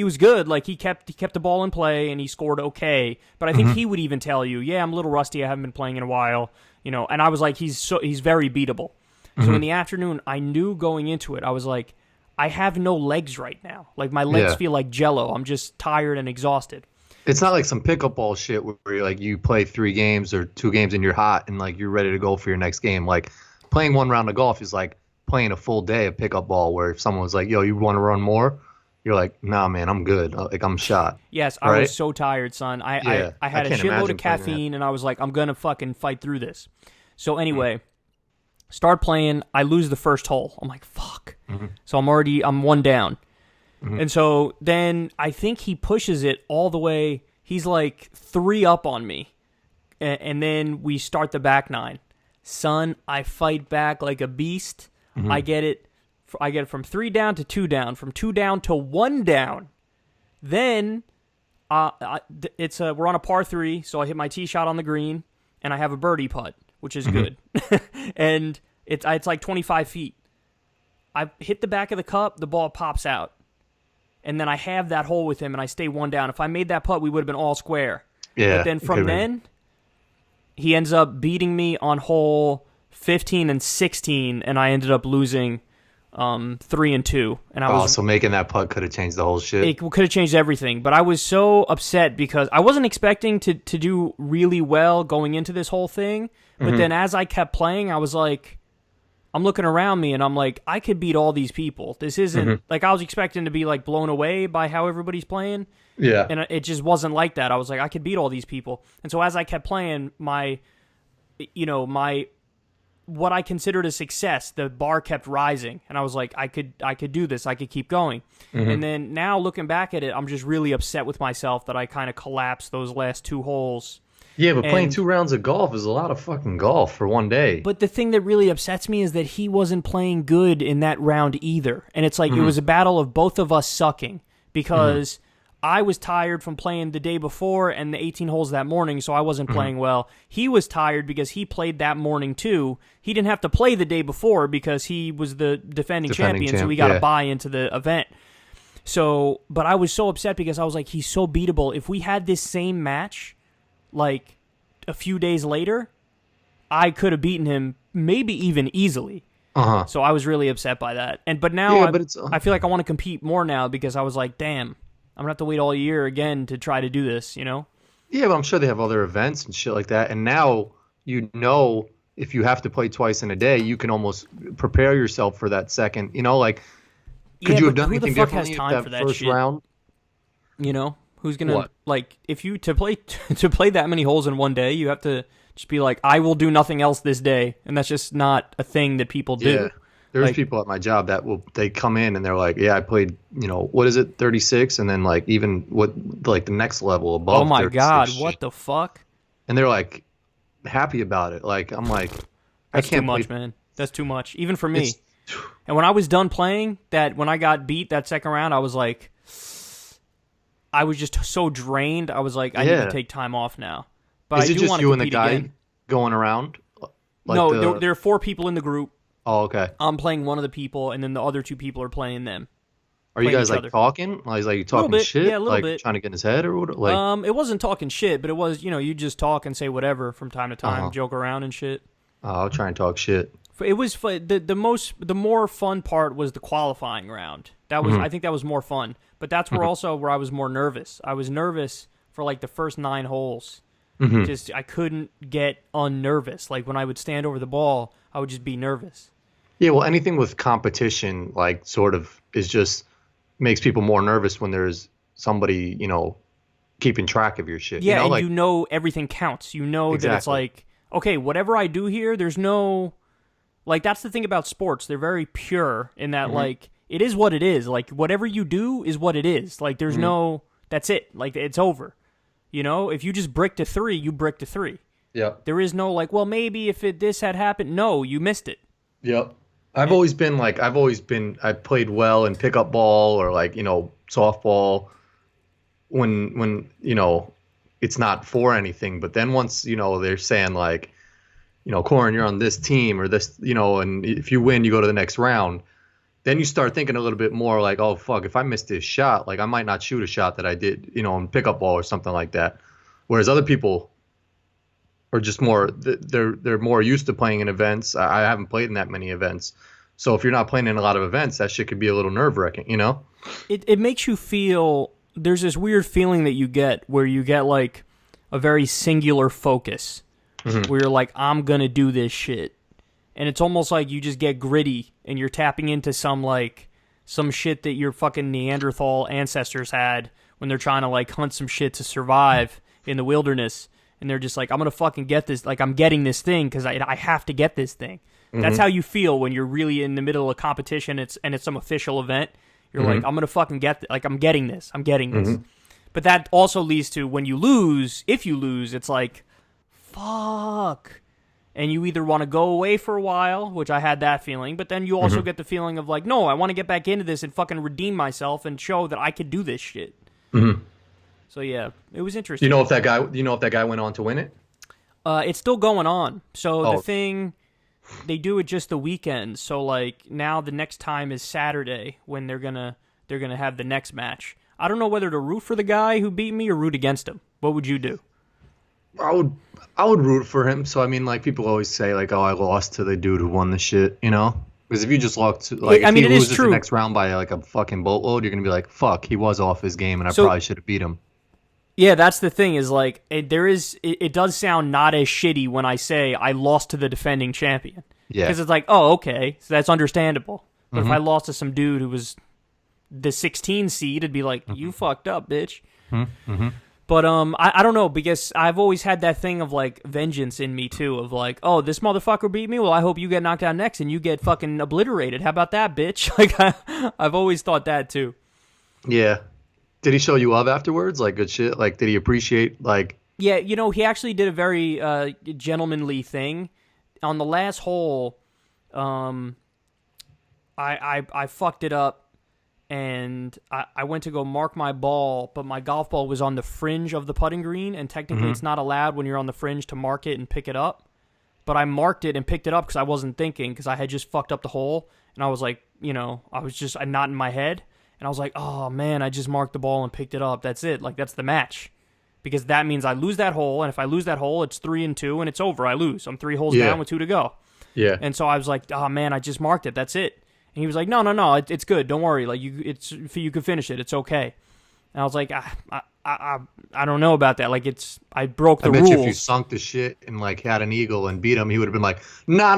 Like he kept the ball in play and he scored okay. But I think he would even tell you, yeah, I'm a little rusty. I haven't been playing in a while. You know, and I was like, he's very beatable. So in the afternoon, I knew going into it, I was like, I have no legs right now. Like my legs feel like jello. I'm just tired and exhausted. It's not like some pickup ball shit where you play 3 games or 2 games and you're hot and like you're ready to go for your next game. Like playing 1 round of golf is like playing a full day of pickup ball where if someone was like, yo, you want to run more? You're like, nah, man, I'm good. Like, I'm shot. Yes, right? I was so tired, son. I had a shitload of caffeine, and I was like, I'm going to fucking fight through this. So anyway, start playing. I lose the first hole. I'm like, fuck. So I'm 1 down. And so then I think he pushes it all the way. He's like 3 up on me. And then we start the back 9. Son, I fight back like a beast. I get it from 3 down to 2 down, from 2 down to 1 down. Then we're on a par 3, so I hit my tee shot on the green, and I have a birdie putt, which is good. And it's like 25 feet. I hit the back of the cup, the ball pops out. And then I have that hole with him, and I stay 1 down. If I made that putt, we would have been all square. Yeah. But then from then, he ends up beating me on hole 15 and 16, and I ended up losing 3 and 2. And so making that putt could have changed the whole shit. It could have changed everything. But I was so upset because I wasn't expecting to do really well going into this whole thing. But then as I kept playing, I was like, I'm looking around me, and I'm like, I could beat all these people. This isn't like I was expecting to be like blown away by how everybody's playing. Yeah. And it just wasn't like that. I was like, I could beat all these people. And so as I kept playing, my what I considered a success, the bar kept rising, and I was like, I could do this. I could keep going. And then now looking back at it, I'm just really upset with myself that I kind of collapsed those last 2 holes. Yeah, but playing 2 rounds of golf is a lot of fucking golf for one day. But the thing that really upsets me is that he wasn't playing good in that round either. And it's like it was a battle of both of us sucking because I was tired from playing the day before and the 18 holes that morning, so I wasn't playing well. He was tired because he played that morning too. He didn't have to play the day before because he was the defending champion, so he got to buy into the event. So, but I was so upset because I was like, he's so beatable. If we had this same match, like a few days later, I could have beaten him maybe even easily. So I was really upset by that. But now I feel like I want to compete more now because I was like, damn, I'm going to have to wait all year again to try to do this, you know? Yeah, but I'm sure they have other events and shit like that. And now, if you have to play twice in a day, you can almost prepare yourself for that second. You know, like, could you have done anything differently that first round? You know? Who's gonna like if you to play that many holes in one day? You have to just be like, I will do nothing else this day, and that's just not a thing that people do. Yeah, there's people at my job that they come in and they're like, yeah, I played, what is it, 36, and then like even the next level above. Oh my god, what the fuck? And they're like happy about it. Like I'm like, that's too much, man. That's too much, even for me. And when I was done playing, when I got beat that second round, I was like. I was just so drained. I was like, I need to take time off now. But Is it just you and the guy going around? No, there are 4 people in the group. Oh, okay. I'm playing one of the people, and then the other 2 people are playing them. Are you guys like talking? Like talking shit? Yeah, a little bit. Trying to get in his head or what? Like, it wasn't talking shit, but it was, you just talk and say whatever from time to time, joke around and shit. Oh, I'll try and talk shit. It was the more fun part was the qualifying round. That was I think that was more fun. But that's where I was more nervous. I was nervous for like the first 9 holes. Just I couldn't get unnervous. Like when I would stand over the ball, I would just be nervous. Yeah, well, anything with competition, like, sort of, is just makes people more nervous when there's somebody, keeping track of your shit. Yeah, and like, everything counts. You know that it's like, okay, whatever I do here, there's no... Like, that's the thing about sports. They're very pure in that, like, it is what it is. Like, whatever you do is what it is. Like, there's no... That's it. Like, it's over. If you just bricked a 3, you bricked a 3. Yep. There is no, like, well, maybe if this had happened. No, you missed it. Yep. I played well in pickup ball or, like, softball when it's not for anything. But then once, they're saying, like, Corin, you're on this team or this, and if you win, you go to the next round. Then you start thinking a little bit more like, oh, fuck, if I miss this shot, like, I might not shoot a shot that I did, in pickup ball or something like that. Whereas other people are just more, they're more used to playing in events. I haven't played in that many events. So if you're not playing in a lot of events, that shit could be a little nerve-wracking, It makes you feel, there's this weird feeling that you get where you get, like, a very singular focus. Where you're like, I'm going to do this shit. And it's almost like you just get gritty and you're tapping into some shit that your fucking Neanderthal ancestors had when they're trying to, like, hunt some shit to survive in the wilderness. And they're just like, I'm going to fucking get this. Like, I'm getting this thing because I have to get this thing. That's how you feel when you're really in the middle of competition and it's some official event. You're like, I'm going to fucking get like, I'm getting this. I'm getting this. But that also leads to when you lose, if you lose, it's like, fuck. And you either want to go away for a while, which I had that feeling, but then you also get the feeling of like, no, I want to get back into this and fucking redeem myself and show that I could do this shit. So yeah, it was interesting. You know if that guy went on to win it? It's still going on. So the thing, they do it just the weekend. So like now the next time is Saturday when they're gonna have the next match. I don't know whether to root for the guy who beat me or root against him. What would you do? I would root for him. So I mean, like, people always say like, oh, I lost to the dude who won the shit, Because if you just lost to, like, if he loses the next round by like a fucking boatload, you're gonna be like, fuck, he was off his game, and I probably should have beat him. Yeah, that's the thing. Is like it does sound not as shitty when I say I lost to the defending champion. Yeah, because it's like, oh, okay, so that's understandable. But if I lost to some dude who was the 16 seed, it'd be like, you fucked up, bitch. But I don't know, because I've always had that thing of like vengeance in me too, of like, oh, this motherfucker beat me, well, I hope you get knocked down next and you get fucking obliterated. How about that, bitch? Like I've always thought that too. Yeah. Did he show you love afterwards? Like, good shit? Like, did he appreciate, like... Yeah, he actually did a very gentlemanly thing. On the last hole, I fucked it up. And I went to go mark my ball, but my golf ball was on the fringe of the putting green, and technically it's not allowed when you're on the fringe to mark it and pick it up. But I marked it and picked it up because I wasn't thinking, because I had just fucked up the hole, and I was like, I was just not in my head, and I was like, oh man, I just marked the ball and picked it up. That's it. Like, that's the match. Because that means I lose that hole, and if I lose that hole, it's 3-2, and it's over. I lose. I'm 3 holes down with 2 to go. Yeah. And so I was like, oh man, I just marked it. That's it. And he was like, no, it's good. Don't worry. Like, you can finish it. It's okay. And I was like, I don't know about that. Like, I broke the rules. I bet you if you sunk the shit and like had an eagle and beat him, he would have been like, nah.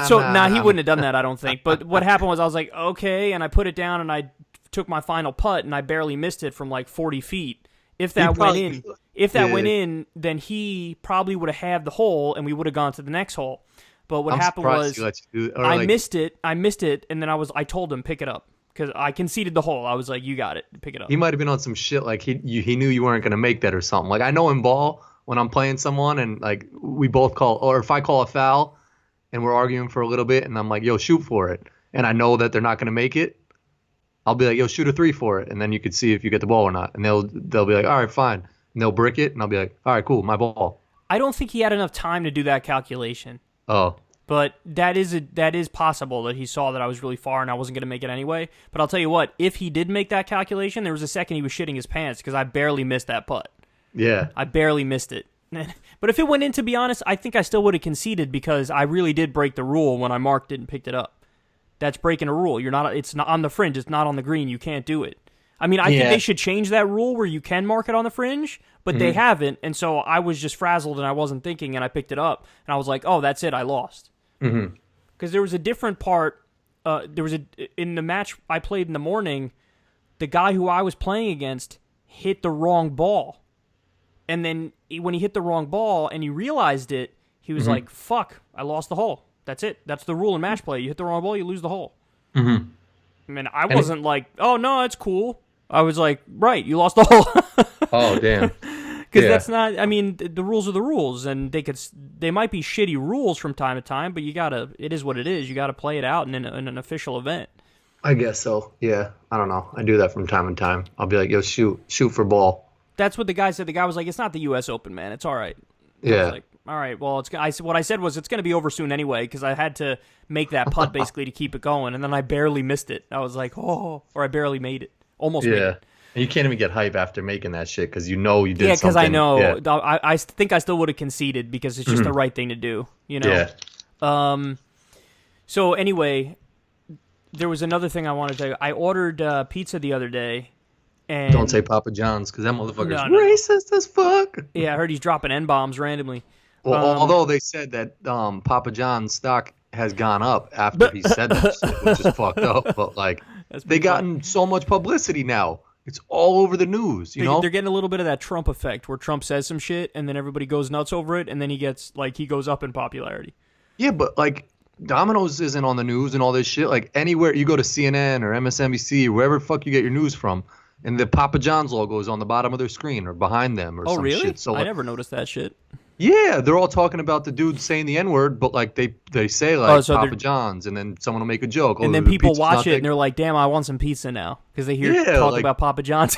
So he wouldn't have done that, I don't think. But what happened was I was like, okay, and I put it down and I took my final putt and I barely missed it from like 40 feet. If that went in, then he probably would have had the hole and we would have gone to the next hole. But what happened was I missed it, and then I told him, pick it up, because I conceded the hole. I was like, you got it, pick it up. He might have been on some shit, like he knew you weren't going to make that or something. Like, I know in ball, when I'm playing someone and like we both call, or if I call a foul and we're arguing for a little bit and I'm like, yo, shoot for it, and I know that they're not going to make it, I'll be like, yo, shoot a 3 for it, and then you could see if you get the ball or not. And they'll be like, all right, fine. And they'll brick it, and I'll be like, all right, cool, my ball. I don't think he had enough time to do that calculation. Oh. But that is possible that he saw that I was really far and I wasn't going to make it anyway. But I'll tell you what, if he did make that calculation, there was a second he was shitting his pants because I barely missed that putt. Yeah. I barely missed it. But if it went in, to be honest, I think I still would have conceded because I really did break the rule when I marked it and picked it up. That's breaking a rule. It's not on the fringe. It's not on the green. You can't do it. I mean, I think they should change that rule where you can mark it on the fringe, but they haven't. And so I was just frazzled and I wasn't thinking, and I picked it up and I was like, oh, that's it. I lost. Because there was a different part. In the match I played in the morning, the guy who I was playing against hit the wrong ball. And then when he hit the wrong ball and he realized it, he was like, fuck, I lost the hole. That's it. That's the rule in match play. You hit the wrong ball, you lose the hole. I mean, I wasn't like, oh, no, it's cool. I was like, right, you lost the hole. Oh, damn. Because that's not, I mean, the rules are the rules, and they might be shitty rules from time to time, but it is what it is. You got to play it out in an official event. I guess so. Yeah. I don't know. I do that from time to time. I'll be like, yo, shoot for ball. That's what the guy said. The guy was like, it's not the U.S. Open, man. It's all right. Yeah. I was like, all right, well, what I said was it's going to be over soon anyway, because I had to make that putt basically to keep it going, and then I barely missed it. I was like, or I barely made it. Almost made it. And you can't even get hype after making that shit because you know you did something. Yeah, because I know. Yeah. I think I still would have conceded because it's just the right thing to do, you know? Yeah. So anyway, there was another thing I wanted to tell you. I ordered pizza the other day. And don't say Papa John's because that motherfucker's racist as fuck. Yeah, I heard he's dropping N-bombs randomly. Well, although they said that Papa John's stock has gone up after he said that shit, which is fucked up. But, like, they gotten so much publicity now. It's all over the news, you know? They're getting a little bit of that Trump effect where Trump says some shit and then everybody goes nuts over it and then he goes up in popularity. Yeah, but like Domino's isn't on the news and all this shit. Like anywhere you go to CNN or MSNBC or wherever the fuck you get your news from and the Papa John's logo is on the bottom of their screen or behind them or some really? Shit. So I never noticed that shit. Yeah, they're all talking about the dude saying the N-word, but like they say like Papa John's, and then someone will make a joke. And then people watch it and they're like, "Damn, I want some pizza now," because they hear talk about Papa John's.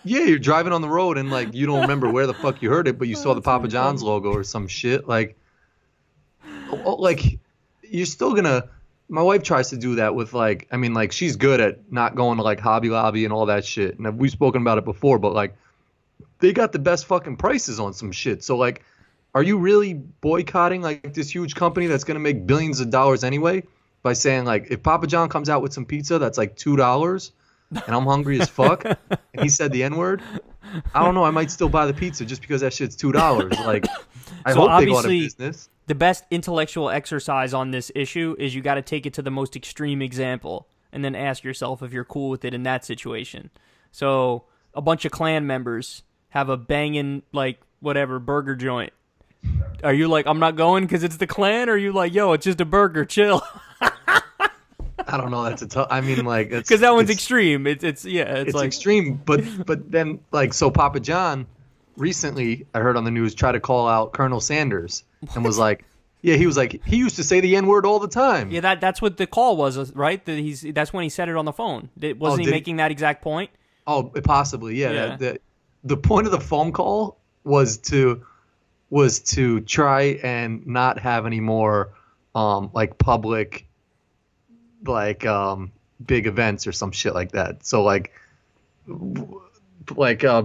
Yeah, you're driving on the road and like you don't remember where the fuck you heard it, but you saw the Papa John's logo or some shit. Like you're still gonna. My wife tries to do that with like, I mean, like she's good at not going to like Hobby Lobby and all that shit. And we've spoken about it before, but like they got the best fucking prices on some shit. So like. Are you really boycotting like this huge company that's going to make billions of dollars anyway by saying like if Papa John comes out with some pizza that's like $2 and I'm hungry as fuck and he said the N-word, I don't know, I might still buy the pizza just because that shit's $2. Like I hope they go out of business. The best intellectual exercise on this issue is you got to take it to the most extreme example and then ask yourself if you're cool with it in that situation. So a bunch of Klan members have a banging like whatever burger joint. Are you like, I'm not going because it's the Klan? Or are you like, yo, it's just a burger, chill? I don't know. That's a tough. I mean, like, because that one's extreme. It's like extreme. But then like, so Papa John recently, I heard on the news, tried to call out Colonel Sanders and was like, yeah, he was like, he used to say the N-word all the time. Yeah, that's what the call was, right? That's when he said it on the phone. Wasn't he making that exact point? Oh, possibly, yeah. The point of the phone call was to try and not have any more like public like big events or some shit like that. So like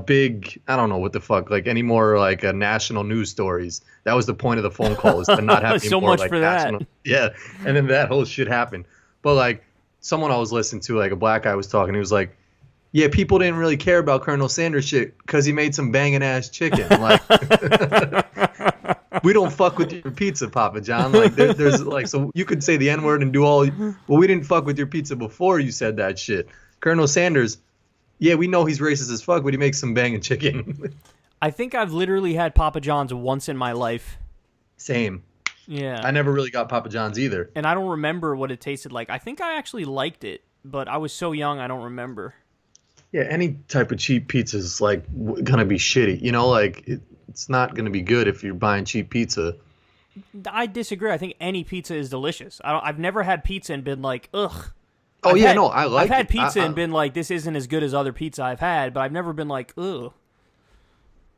big, I don't know what the fuck, like any more like national news stories. That was the point of the phone call, is to not have any so more much like for national. That. Yeah, and then that whole shit happened. But like someone I was listening to, like a black guy was talking, he was like, yeah, people didn't really care about Colonel Sanders shit because he made some banging ass chicken. Like, we don't fuck with your pizza, Papa John. Like, there's like, so you could say the N word and do all. Well, we didn't fuck with your pizza before you said that shit. Colonel Sanders, yeah, we know he's racist as fuck, but he makes some banging chicken. I think I've literally had Papa John's once in my life. Same. Yeah. I never really got Papa John's either. And I don't remember what it tasted like. I think I actually liked it, but I was so young I don't remember. Yeah, any type of cheap pizza is like gonna be shitty. You know, like it's not gonna be good if you're buying cheap pizza. I disagree. I think any pizza is delicious. I've never had pizza and been like, ugh. Oh yeah, no, I like it. I've had pizza and been like, this isn't as good as other pizza I've had, but I've never been like, ugh.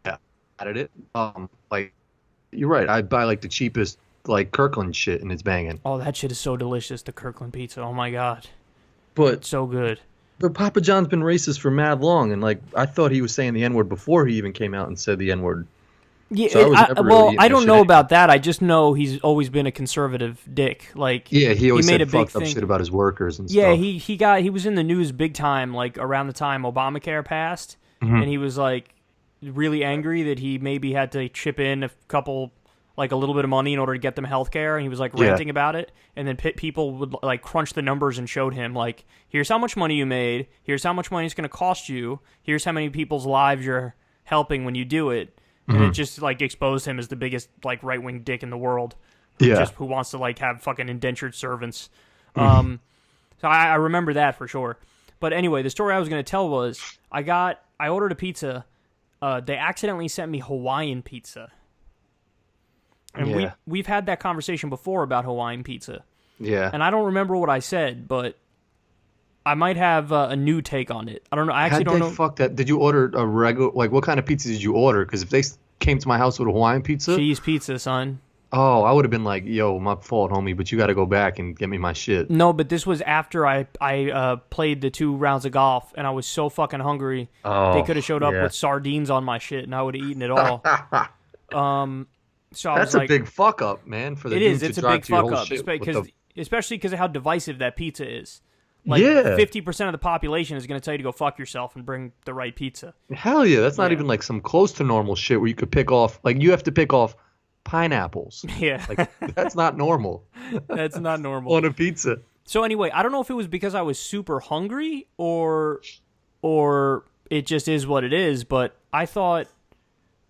Yeah, added it. Like you're right. I buy like the cheapest like Kirkland shit and it's banging. Oh, that shit is so delicious. The Kirkland pizza. Oh my god. But it's so good. But Papa John's been racist for mad long, and like I thought he was saying the N-word before he even came out and said the N-word. Yeah, So I was never really eating I that don't shit know anyway. about that. I just know he's always been a conservative dick. Like, Yeah, he always made said a big fucked up thing. shit about his workers and Yeah, stuff. he was in the news big time, like around the time Obamacare passed, and he was like really angry that he maybe had to chip in a couple, like a little bit of money in order to get them health care, and he was like Yeah. ranting about it, and then people would like crunch the numbers and showed him like, here's how much money you made, here's how much money it's going to cost you, here's how many people's lives you're helping when you do it. And it just like exposed him as the biggest like right wing dick in the world, who wants to like have fucking indentured servants. So I remember that for sure. But anyway, the story I was going to tell was I ordered a pizza. They accidentally sent me Hawaiian pizza, and we've had that conversation before about Hawaiian pizza. Yeah. And I don't remember what I said, but I might have a new take on it. I don't know. I actually How'd don't they know. fuck that? Did you order a regular, like, what kind of pizza did you order? Because if they came to my house with a Hawaiian pizza, Cheese pizza, son. oh, I would have been like, yo, my fault, homie, but you got to go back and get me my shit. No, but this was after I played the 2 rounds of golf, and I was so fucking hungry. Oh, They could have showed up yeah. with sardines on my shit, and I would have eaten it all. So I That's was like, a big fuck up, man, for the it dude is. to It's a drive big through your fuck whole up, shit with especially because of how divisive that pizza is. Like, Yeah. 50% of the population is going to tell you to go fuck yourself and bring the right pizza. Hell yeah, that's not Yeah. even like some close to normal shit where you could pick off, like, you have to pick off pineapples. Yeah, Like, that's not normal that's not normal. on a pizza. So anyway, I don't know if it was because I was super hungry or it just is what it is, but I thought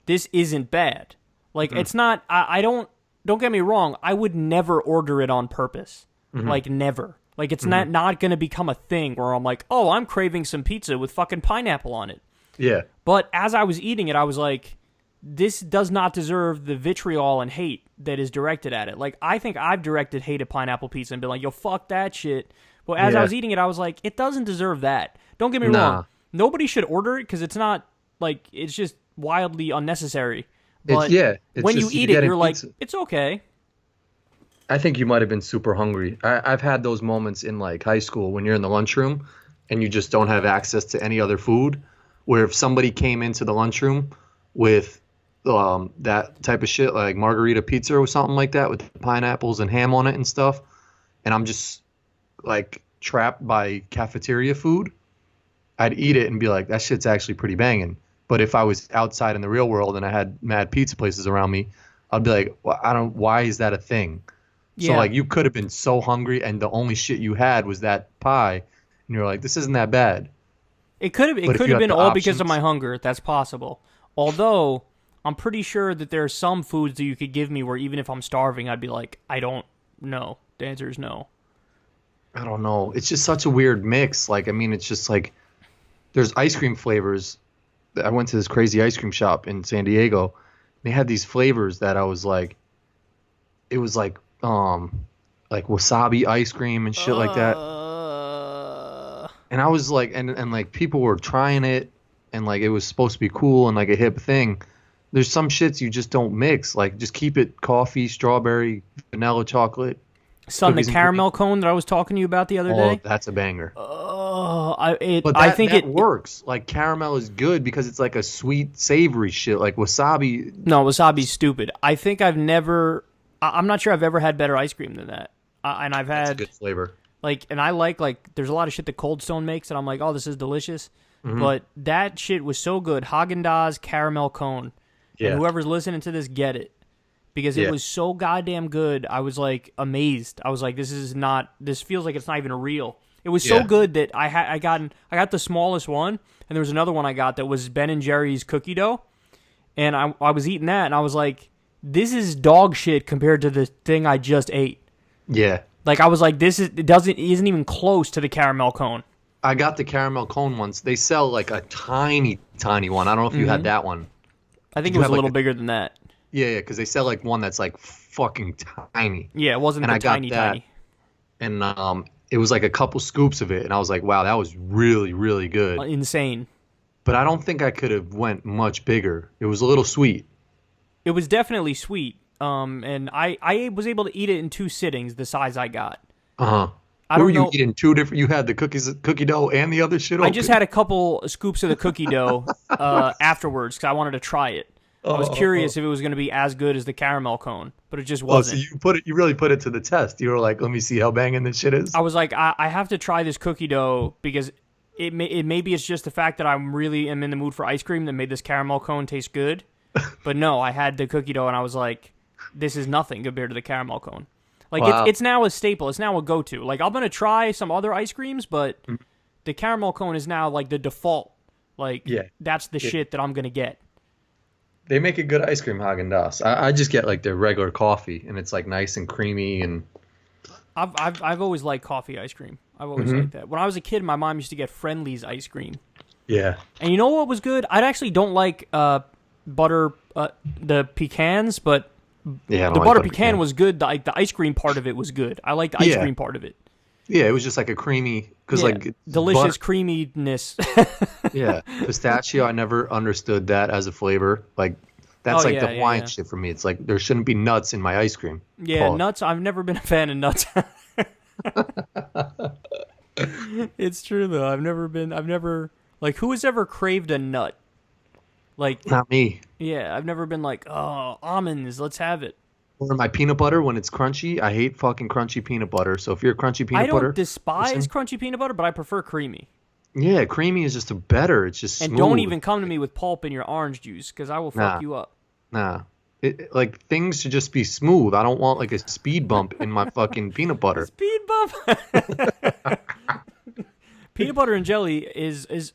this isn't bad. Like, it's not, I don't get me wrong, I would never order it on purpose. Like, never. Like, it's not going to become a thing where I'm like, oh, I'm craving some pizza with fucking pineapple on it. Yeah. But as I was eating it, I was like, this does not deserve the vitriol and hate that is directed at it. Like, I think I've directed hate at pineapple pizza and been like, yo, fuck that shit. But as I Yeah. was eating it, I was like, it doesn't deserve that. Don't get me Nah. wrong. Nobody should order it because it's not, like, it's just wildly unnecessary. But It's when you just eat it, getting you're like, pizza. it's okay. I think you might have been super hungry. I've had those moments in like high school when you're in the lunchroom and you just don't have access to any other food. Where if somebody came into the lunchroom with that type of shit, like margarita pizza or something like that with pineapples and ham on it and stuff, and I'm just like trapped by cafeteria food, I'd eat it and be like, that shit's actually pretty banging. But if I was outside in the real world and I had mad pizza places around me, I'd be like, well, why is that a thing? So, Yeah. like, you could have been so hungry and the only shit you had was that pie, and you're like, this isn't that bad. It could have But if been you had the all because of options- my hunger. That's possible. Although I'm pretty sure that there are some foods that you could give me where even if I'm starving, I'd be like, I don't know. The answer is no. I don't know. It's just such a weird mix. Like, I mean, it's just like there's ice cream flavors. I went to this crazy ice cream shop in San Diego. They had these flavors that I was like, it was like wasabi ice cream and shit like that. And I was like, and like people were trying it, and like it was supposed to be cool and like a hip thing. There's some shits you just don't mix. Like, just keep it coffee, strawberry, vanilla, chocolate. Son, the cookies and caramel cone that I was talking to you about the other Oh, day. that's a banger. But But I think that it works. Like, caramel is good because it's like a sweet, savory shit. Like wasabi. No, wasabi's stupid. I think I'm not sure I've ever had better ice cream than that. And I've That's a had good flavor. and I like there's a lot of shit that Cold Stone makes and I'm like, oh, this is delicious. But that shit was so good. Haagen-Dazs caramel cone. Yeah. And whoever's listening to this, get it. Because it Yeah. was so goddamn good. I was like amazed. I was like, this feels like it's not even real. It was so Yeah. good that I got the smallest one, and there was another one I got that was Ben and Jerry's cookie dough. And I was eating that and I was like, this is dog shit compared to the thing I just ate. Yeah. Like, I was like, isn't even close to the caramel cone. I got the caramel cone once. They sell like a tiny, tiny one. I don't know if you had that one. I think Did it you was have, a like, little bigger than that. Yeah, because they sell like one that's like fucking tiny. Yeah, it wasn't And the I got tiny. that. And it was like a couple scoops of it, and I was like, wow, that was really, really good. Insane. But I don't think I could have went much bigger. It was a little sweet. It was definitely sweet. And I was able to eat it in 2 sittings, the size I got. Uh-huh. I don't Were you know. eating 2 different? You had the cookie dough and the other shit. I just had a couple scoops of the cookie dough afterwards because I wanted to try it. I was curious if it was going to be as good as the caramel cone, but it just Oh, wasn't. so you really put it to the test. You were like, let me see how banging this shit is. I was like, I have to try this cookie dough because maybe it's just the fact that I'm in the mood for ice cream that made this caramel cone taste good. But no, I had the cookie dough and I was like, this is nothing compared to the caramel cone. Like, wow. it's now a staple. It's now a go-to. Like, I'm going to try some other ice creams, but the caramel cone is now, like, the default. Like, that's the shit that I'm going to get. They make a good ice cream, Haagen-Dazs. I just get, like, their regular coffee, and it's, like, nice and creamy. And I've always liked coffee ice cream. I've always liked that. When I was a kid, my mom used to get Friendly's ice cream. Yeah. And you know what was good? I actually don't like butter, the pecans, but the butter pecan was good. Like the ice cream part of it was good. I liked the ice cream part of it. Yeah, it was just like a creamy, because like delicious creaminess. Yeah, pistachio. I never understood that as a flavor. Like that's the Hawaiian shit for me. It's like there shouldn't be nuts in my ice cream. Yeah, nuts. I've never been a fan of nuts. It's true though. I've never like who has ever craved a nut? Like not me. Yeah, I've never been like, oh, almonds, let's have it. Or my peanut butter when it's crunchy. I hate fucking crunchy peanut butter. So if you're a crunchy peanut butter, I don't despise crunchy peanut butter, but I prefer creamy. Yeah, creamy is just better. It's just smooth. And don't even come to me with pulp in your orange juice because I will fuck you up. Nah. Like things should just be smooth. I don't want like a speed bump in my fucking peanut butter. Speed bump. Peanut butter and jelly is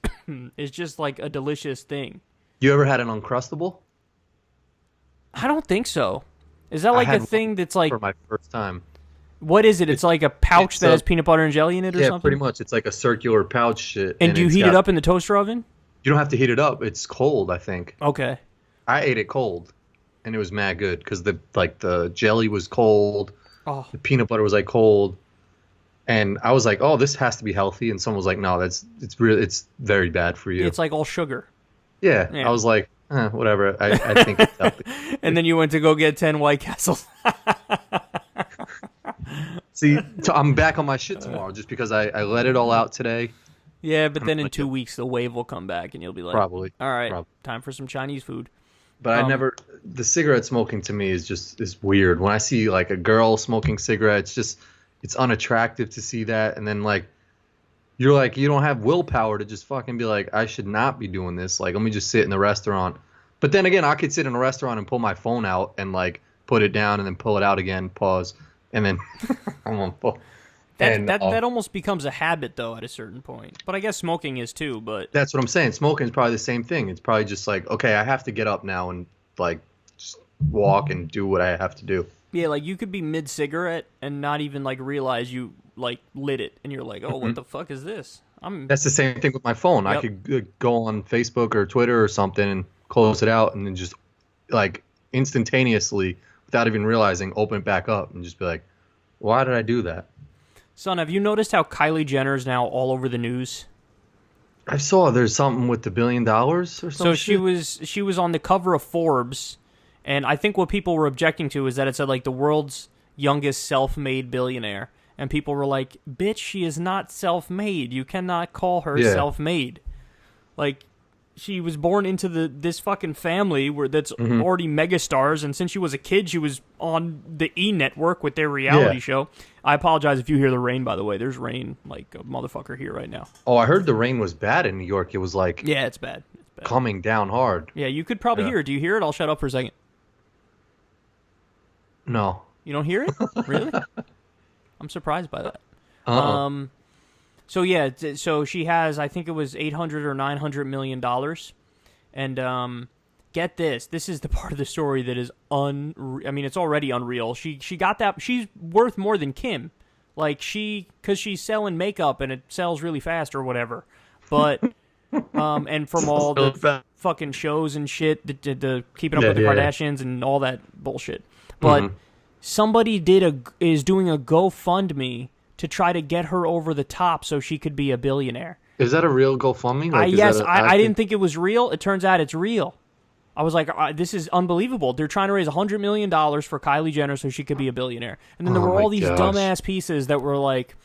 just like a delicious thing. You ever had an Uncrustable? I don't think so. Is that like a thing that's like for my first time? What is it? It's like a pouch that has peanut butter and jelly in it or something? Yeah, pretty much. It's like a circular pouch shit. And do you heat it up in the toaster oven? You don't have to heat it up. It's cold, I think. Okay. I ate it cold, and it was mad good because the jelly was cold. Oh. The peanut butter was like cold. And I was like, "Oh, this has to be healthy." And someone was like, "No, it's very bad for you." It's like all sugar. Yeah. I was like, whatever. I think it's healthy. And then you went to go get 10 White Castles. See, I'm back on my shit tomorrow just because I let it all out today. Yeah, but then in 2 weeks the wave will come back and you'll be like, probably. All right, time for some Chinese food. But the cigarette smoking to me is weird. When I see like a girl smoking cigarettes, it's unattractive to see that. And then like, you're like, you don't have willpower to just fucking be like, I should not be doing this. Like, let me just sit in the restaurant. But then again, I could sit in a restaurant and pull my phone out and like put it down and then pull it out again, pause, and then I'm on phone. That almost becomes a habit though at a certain point. But I guess smoking is too. But that's what I'm saying. Smoking is probably the same thing. It's probably just like, okay, I have to get up now and like just walk and do what I have to do. Yeah, like you could be mid-cigarette and not even like realize you like lit it, and you're like, oh, what the fuck is this? That's the same thing with my phone. Yep. I could go on Facebook or Twitter or something and close it out, and then just like instantaneously, without even realizing, open it back up and just be like, why did I do that? Son, have you noticed how Kylie Jenner is now all over the news? I saw there's something with the $1 billion or something. So she was on the cover of Forbes. And I think what people were objecting to is that it said, like, the world's youngest self-made billionaire. And people were like, bitch, she is not self-made. You cannot call her self-made. Like, she was born into this fucking family that's already megastars. And since she was a kid, she was on the E! Network with their reality show. I apologize if you hear the rain, by the way. There's rain like a motherfucker here right now. Oh, I heard the rain was bad in New York. It was like... Yeah, it's bad. Coming down hard. Yeah, you could probably hear it. Do you hear it? I'll shut up for a second. No. You don't hear it? Really? I'm surprised by that. So she has, I think it was $800 or $900 million. And get this. This is the part of the story that is it's already unreal. She got that. She's worth more than Kim. Like, because she's selling makeup and it sells really fast or whatever. But, and from all the fucking shows and shit, the Keeping Up with the Kardashians and all that bullshit. But somebody is doing a GoFundMe to try to get her over the top so she could be a billionaire. Is that a real GoFundMe? Like, yes, I didn't think it was real. It turns out it's real. I was like, this is unbelievable. They're trying to raise $100 million for Kylie Jenner so she could be a billionaire. And then there were all these dumbass pieces that were like,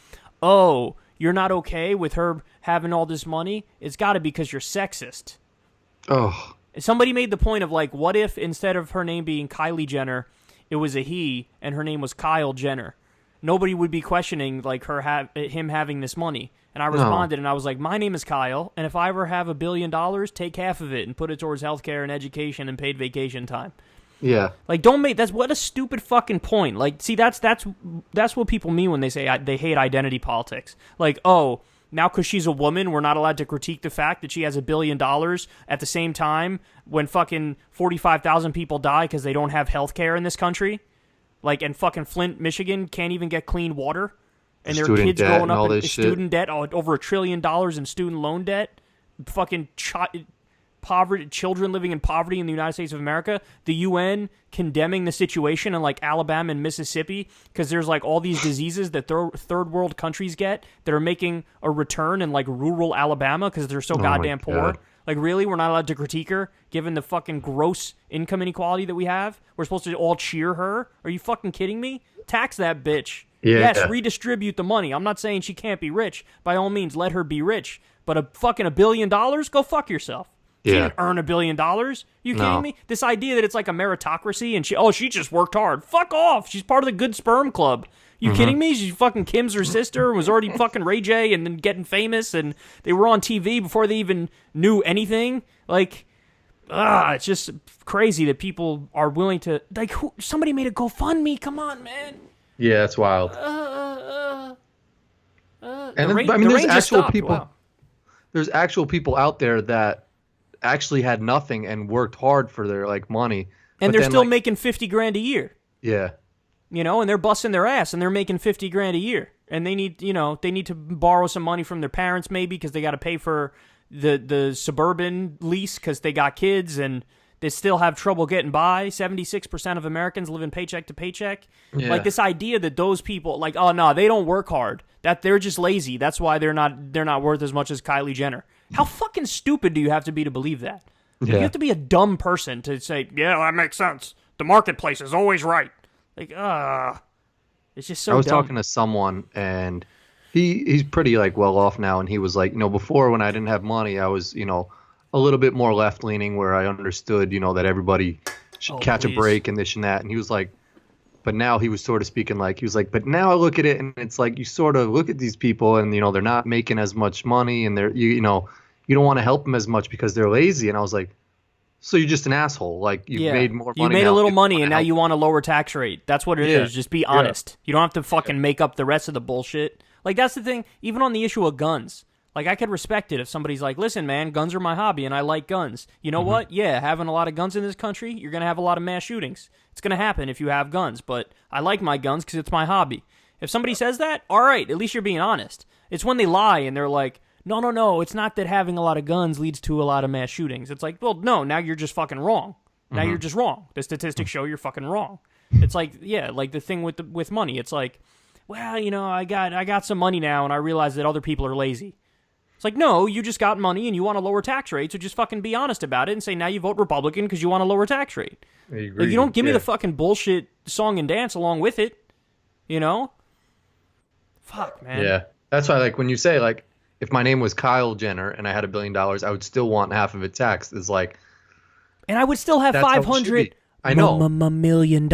oh, you're not okay with her having all this money? It's got to be because you're sexist. Oh. Somebody made the point of like, what if instead of her name being Kylie Jenner, it was a he and her name was Kyle Jenner? Nobody would be questioning like him having this money. And I responded and I was like, my name is Kyle, and if I ever have $1 billion, take half of it and put it towards healthcare and education and paid vacation time. Yeah. Like, don't make that's what a stupid fucking point. Like, see, that's what people mean when they say they hate identity politics. Like, oh, now because she's a woman, we're not allowed to critique the fact that she has $1 billion at the same time when fucking 45,000 people die because they don't have health care in this country. Like, and fucking Flint, Michigan can't even get clean water. And their kids going up in student debt, over $1 trillion in student loan debt. Fucking poverty, children living in poverty in the United States of America. The UN condemning the situation in like Alabama and Mississippi because there's like all these diseases that third world countries get that are making a return in like rural Alabama because they're so goddamn poor. Like, really? We're not allowed to critique her given the fucking gross income inequality that we have? We're supposed to all cheer her? Are you fucking kidding me? Tax that bitch. Yeah. Yes, redistribute the money. I'm not saying she can't be rich. By all means, let her be rich. But $1 billion? Go fuck yourself. She didn't earn $1 billion. You kidding me? This idea that it's like a meritocracy and she just worked hard. Fuck off. She's part of the good sperm club. You kidding me? She fucking Kim's her sister, was already fucking Ray J and then getting famous, and they were on TV before they even knew anything. Like, it's just crazy that people are willing to, like, somebody made a GoFundMe. Come on, man. Yeah, it's wild. There's actual people. Wow. There's actual people out there that actually had nothing and worked hard for their like money, and they're still making $50,000 a year. Yeah. You know, and they're busting their ass, and they're making $50,000 a year, and they need to borrow some money from their parents maybe because they got to pay for the suburban lease because they got kids, and they still have trouble getting by. 76% of Americans live in paycheck to paycheck. Yeah. Like this idea that those people, like, oh no, they don't work hard, that they're just lazy. That's why they're not worth as much as Kylie Jenner. How fucking stupid do you have to be to believe that? Yeah. You have to be a dumb person to say, yeah, that makes sense. The marketplace is always right. Like, it's just so dumb. I was talking to someone, and he's pretty, like, well off now, and he was like, before when I didn't have money, I was, a little bit more left-leaning where I understood, that everybody should catch a break and this and that. And he was like, but now he was sort of speaking like, he was like, but now I look at it, and it's like you sort of look at these people, and, they're not making as much money, and they're, you don't want to help them as much because they're lazy. And I was like, so you're just an asshole. Like, you made more money. You made a little money, and now you want a lower tax rate. That's what it is. Just be honest. You don't have to fucking make up the rest of the bullshit. Like, that's the thing. Even on the issue of guns. Like, I could respect it if somebody's like, listen, man, guns are my hobby, and I like guns. You know what? Yeah, having a lot of guns in this country, you're going to have a lot of mass shootings. It's going to happen if you have guns, but I like my guns because it's my hobby. If somebody says that, all right, at least you're being honest. It's when they lie, and they're like, no, it's not that having a lot of guns leads to a lot of mass shootings. It's like, well, no, now you're just fucking wrong. Now you're just wrong. The statistics show you're fucking wrong. It's like, yeah, like the thing with money. It's like, well, I got some money now, and I realize that other people are lazy. It's like, no, you just got money, and you want a lower tax rate, so just fucking be honest about it and say now you vote Republican because you want a lower tax rate. I agree. Like, you don't give me the fucking bullshit song and dance along with it, Fuck, man. Yeah, that's why, like, when you say, like, if my name was Kyle Jenner and I had $1 billion, I would still want half of it taxed. It's like, and I would still have $500 million,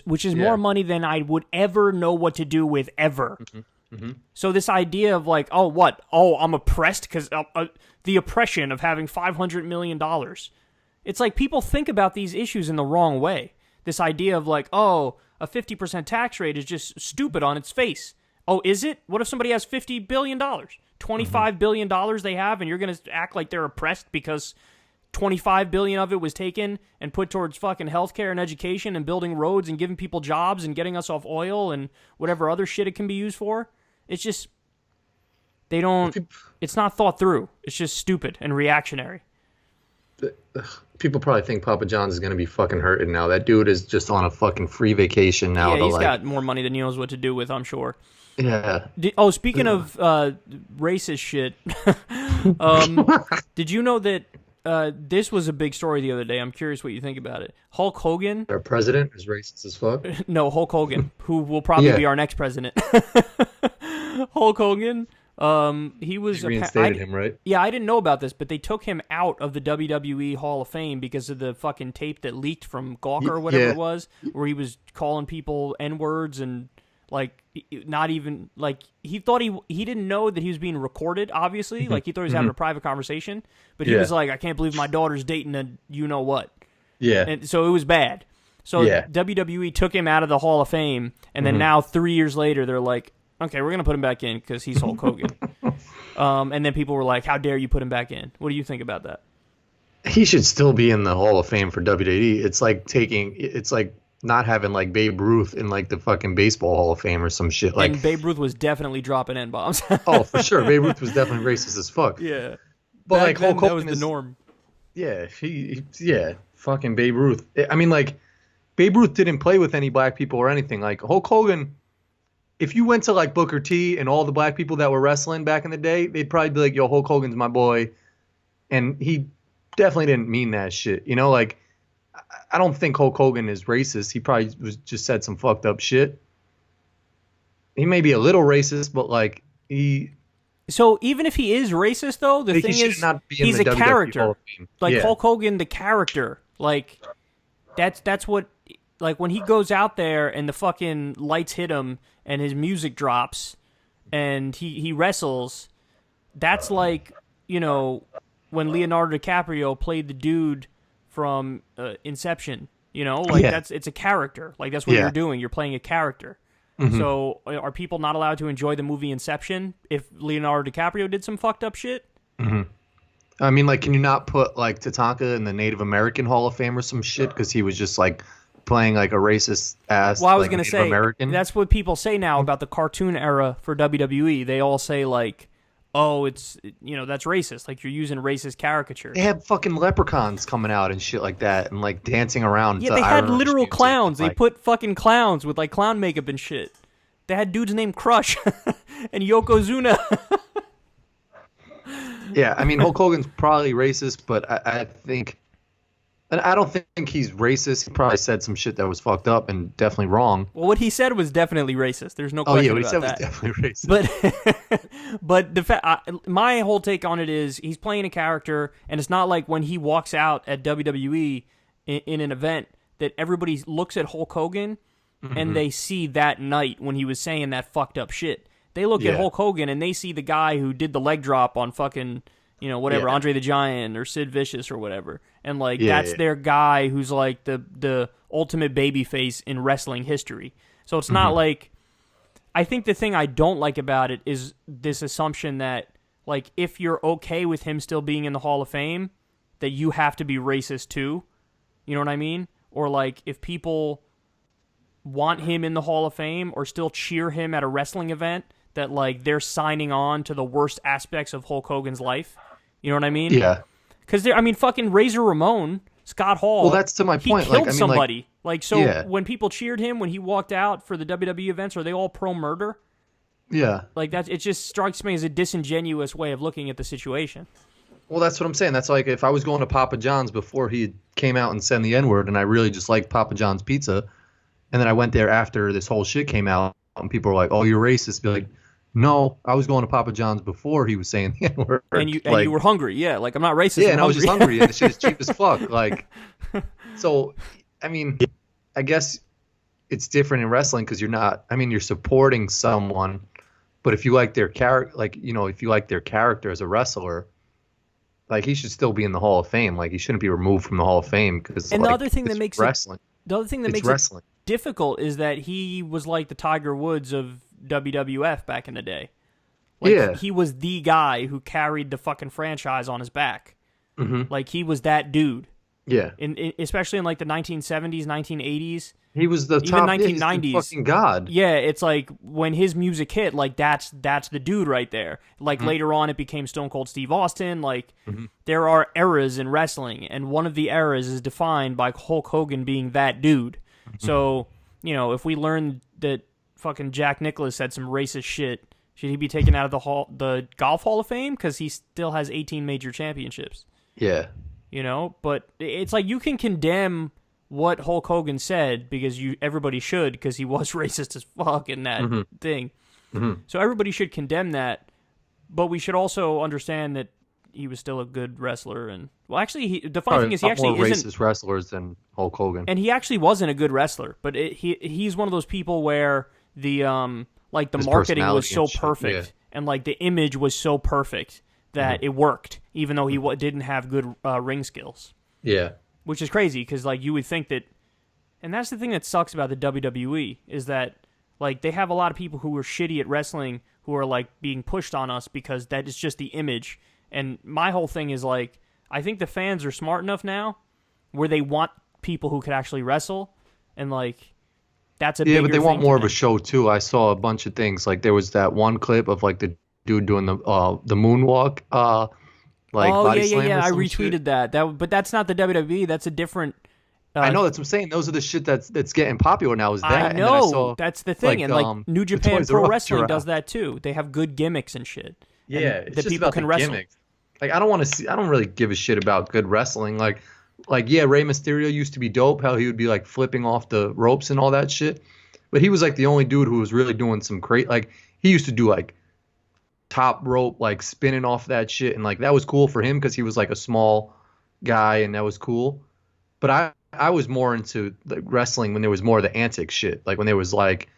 which is more money than I would ever know what to do with ever. So this idea of like, I'm oppressed because the oppression of having $500 million. It's like people think about these issues in the wrong way. This idea of like, a 50% tax rate is just stupid on its face. Oh, is it? What if somebody has $50 billion? $25 billion they have, and you're going to act like they're oppressed because $25 billion of it was taken and put towards fucking healthcare and education and building roads and giving people jobs and getting us off oil and whatever other shit it can be used for? It's just, it's not thought through. It's just stupid and reactionary. People probably think Papa John's is going to be fucking hurting now. That dude is just on a fucking free vacation now. Yeah, he's got more money than he knows what to do with, I'm sure. Yeah. Speaking of racist shit, did you know that this was a big story the other day? I'm curious what you think about it. Hulk Hogan. Our president is racist as fuck. No, Hulk Hogan, who will probably be our next president. Hulk Hogan He was reinstated him, right? Yeah, I didn't know about this, but they took him out of the WWE Hall of Fame because of the fucking tape that leaked from Gawker or whatever it was, where he was calling people N-words and like not even like he thought he didn't know that he was being recorded. Obviously, like he thought he was having a private conversation, but he was like, "I can't believe my daughter's dating a you know what." Yeah, and so it was bad. So WWE took him out of the Hall of Fame, and then now 3 years later, they're like, okay, we're going to put him back in because he's Hulk Hogan. And then people were like, how dare you put him back in? What do you think about that? He should still be in the Hall of Fame for WWE. It's like not having like Babe Ruth in like the fucking Baseball Hall of Fame or some shit. Like, and Babe Ruth was definitely dropping N-bombs. Oh, for sure. Babe Ruth was definitely racist as fuck. Yeah. But like Hulk Hogan that was the norm. Yeah, fucking Babe Ruth. I mean, like, Babe Ruth didn't play with any black people or anything. Like, Hulk Hogan, if you went to, like, Booker T and all the black people that were wrestling back in the day, they'd probably be like, yo, Hulk Hogan's my boy. And he definitely didn't mean that shit. You know, like, I don't think Hulk Hogan is racist. He probably just said some fucked up shit. He may be a little racist, but, like, So even if he is racist, though, the thing is, he's a character. Like, Hulk Hogan, the character. Like, that's what... Like, when he goes out there and the fucking lights hit him and his music drops and he wrestles, that's like, you know, when Leonardo DiCaprio played the dude from Inception, you know? Like, it's a character. Like, that's what you're doing. You're playing a character. Mm-hmm. So are people not allowed to enjoy the movie Inception if Leonardo DiCaprio did some fucked up shit? Mm-hmm. I mean, like, can you not put, like, Tatanka in the Native American Hall of Fame or some shit because he was just, like, playing like a racist ass. Well, I was like, going to say American. That's what people say now about the cartoon era for WWE. They all say like, "Oh, it's that's racist. Like you're using racist caricatures." They have fucking leprechauns coming out and shit like that, and like dancing around. Yeah, they had literal clowns. They put fucking clowns with like clown makeup and shit. They had dudes named Crush and Yokozuna. Yeah, I mean Hulk Hogan's probably racist, but I think. And I don't think he's racist. He probably said some shit that was fucked up and definitely wrong. Well, what he said was definitely racist. There's no question about that. Oh, yeah, what he said was definitely racist. But my whole take on it is he's playing a character, and it's not like when he walks out at WWE in an event that everybody looks at Hulk Hogan and they see that night when he was saying that fucked up shit. They look at Hulk Hogan and they see the guy who did the leg drop on fucking... whatever, Andre the Giant or Sid Vicious or whatever. And, like, that's their guy who's, like, the ultimate babyface in wrestling history. So it's not like... I think the thing I don't like about it is this assumption that, like, if you're okay with him still being in the Hall of Fame, that you have to be racist too. You know what I mean? Or, like, if people want him in the Hall of Fame or still cheer him at a wrestling event, that, like, they're signing on to the worst aspects of Hulk Hogan's life. You know what I mean? Yeah. Because, fucking Razor Ramon, Scott Hall. Well, that's to my point. He killed somebody. When people cheered him when he walked out for the WWE events, are they all pro-murder? Yeah. Like, it just strikes me as a disingenuous way of looking at the situation. Well, that's what I'm saying. That's like if I was going to Papa John's before he came out and said the N-word, and I really just liked Papa John's pizza, and then I went there after this whole shit came out, and people were like, oh, you're racist. Be like, no, I was going to Papa John's before he was saying the N-word. And you were hungry, yeah. Like, I'm not racist. Yeah, and I was just hungry, and the shit is cheap as fuck. Like, so, I mean, I guess it's different in wrestling because you're supporting someone, but if you like their character, if you like their character as a wrestler, like, he should still be in the Hall of Fame. Like, he shouldn't be removed from the Hall of Fame because, the other thing that makes wrestling. The other thing that makes it difficult is that he was like the Tiger Woods of WWF back in the day. Like, he was the guy who carried the fucking franchise on his back. Mm-hmm. Like, he was that dude. Yeah. Especially in, like, the 1970s, 1980s. He was the top 1990s. He's the fucking god. Yeah, it's like when his music hit, like, that's the dude right there. Like, later on, it became Stone Cold Steve Austin. Like, there are eras in wrestling, and one of the eras is defined by Hulk Hogan being that dude. So, if we learn that fucking Jack Nicklaus said some racist shit, should he be taken out of the Golf Hall of Fame? Because he still has 18 major championships. Yeah. But it's like you can condemn what Hulk Hogan said because everybody should, because he was racist as fuck in that thing. Mm-hmm. So everybody should condemn that. But we should also understand that he was still a good wrestler. And well, actually, the funny thing is he actually more isn't racist wrestlers than Hulk Hogan. And he actually wasn't a good wrestler, but he's one of those people where the like the His marketing was personality so and shit, perfect, and like the image was so perfect that it worked, even though he didn't have good ring skills. Yeah, which is crazy because like you would think that, and that's the thing that sucks about the WWE is that like they have a lot of people who are shitty at wrestling who are like being pushed on us because that is just the image. And my whole thing is like I think the fans are smart enough now where they want people who could actually wrestle, and like that's a bigger but they want thing more to of a them. show too. I saw a bunch of things. Like there was that one clip of like the dude doing the moonwalk, like body slam. Yeah. Or I some retweeted shit. that. But that's not the WWE. That's a different. I know, that's what I'm saying. Those are the shit that's getting popular now. Is that? I And then I know saw, that's the thing, and like New the Japan Toys R Pro Us Wrestling are does out. that too. They have good gimmicks and shit. Yeah, and it's that just people about can the wrestle. gimmicks. Like I don't want to see. I don't really give a shit about good wrestling. Like yeah, Rey Mysterio used to be dope. How he would be like flipping off the ropes and all that shit. But he was like the only dude who was really doing some great. Like he used to do like top rope, like spinning off that shit, and like that was cool for him because he was like a small guy, and that was cool. But I was more into like wrestling when there was more of the antic shit, like when there was like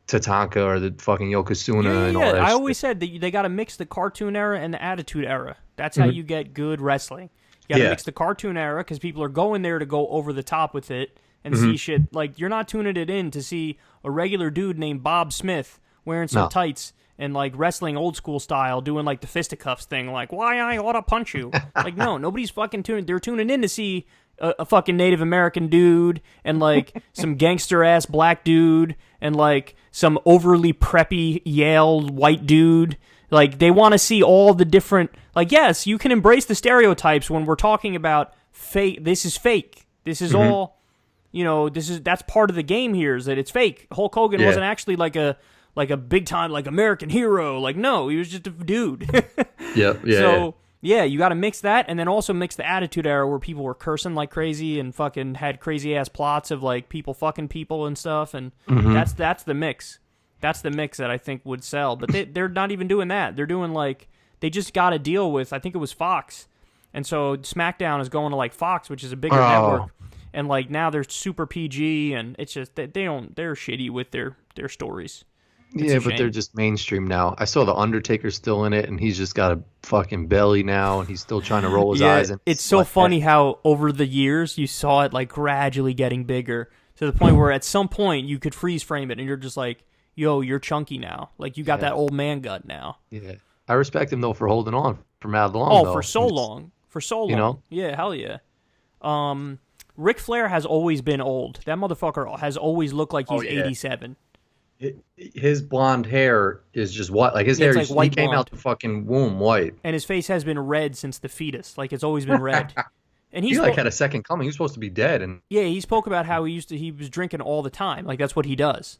Tatanka or the fucking Yokozuna and all that I shit. always said that they got to mix the cartoon era and the attitude era. That's how you get good wrestling. You got to mix the cartoon era because people are going there to go over the top with it and see shit. Like, you're not tuning it in to see a regular dude named Bob Smith wearing some tights and, like, wrestling old school style, doing, like, the fisticuffs thing. Like, why I ought to punch you. Like, no, nobody's fucking tuning. They're tuning in to see a fucking Native American dude and, like, some gangster-ass black dude and, like, some overly preppy Yale white dude. Like, they want to see all the different... Like, yes, you can embrace the stereotypes when we're talking about fake. This is fake. This is all... You know, that's part of the game here is that it's fake. Hulk Hogan wasn't actually like a big time like American hero. Like, no, he was just a dude. So you got to mix that, and then also mix the Attitude Era where people were cursing like crazy and fucking had crazy ass plots of like people fucking people and stuff, and that's the mix. That's the mix that I think would sell. But they're not even doing that. They're doing like they just got a deal with I think it was Fox, and so SmackDown is going to like Fox, which is a bigger network. And like now they're super PG, and it's just they're shitty with their stories. But they're just mainstream now. I saw the Undertaker still in it, and he's just got a fucking belly now, and he's still trying to roll his eyes. And it's so funny how over the years you saw it like gradually getting bigger to the point where at some point you could freeze frame it, and you're just like, "Yo, you're chunky now. Like you got that old man gut now." Yeah, I respect him though for holding on for mad long. For so long, you know. Yeah, hell yeah. Ric Flair has always been old. That motherfucker has always looked like he's 87. His blonde hair is just white. Like his hair, like white he came blonde. out the fucking womb white. And his face has been red since the fetus. Like it's always been red. And he like had a second coming. He was supposed to be dead. And he spoke about how he was drinking all the time. Like that's what he does.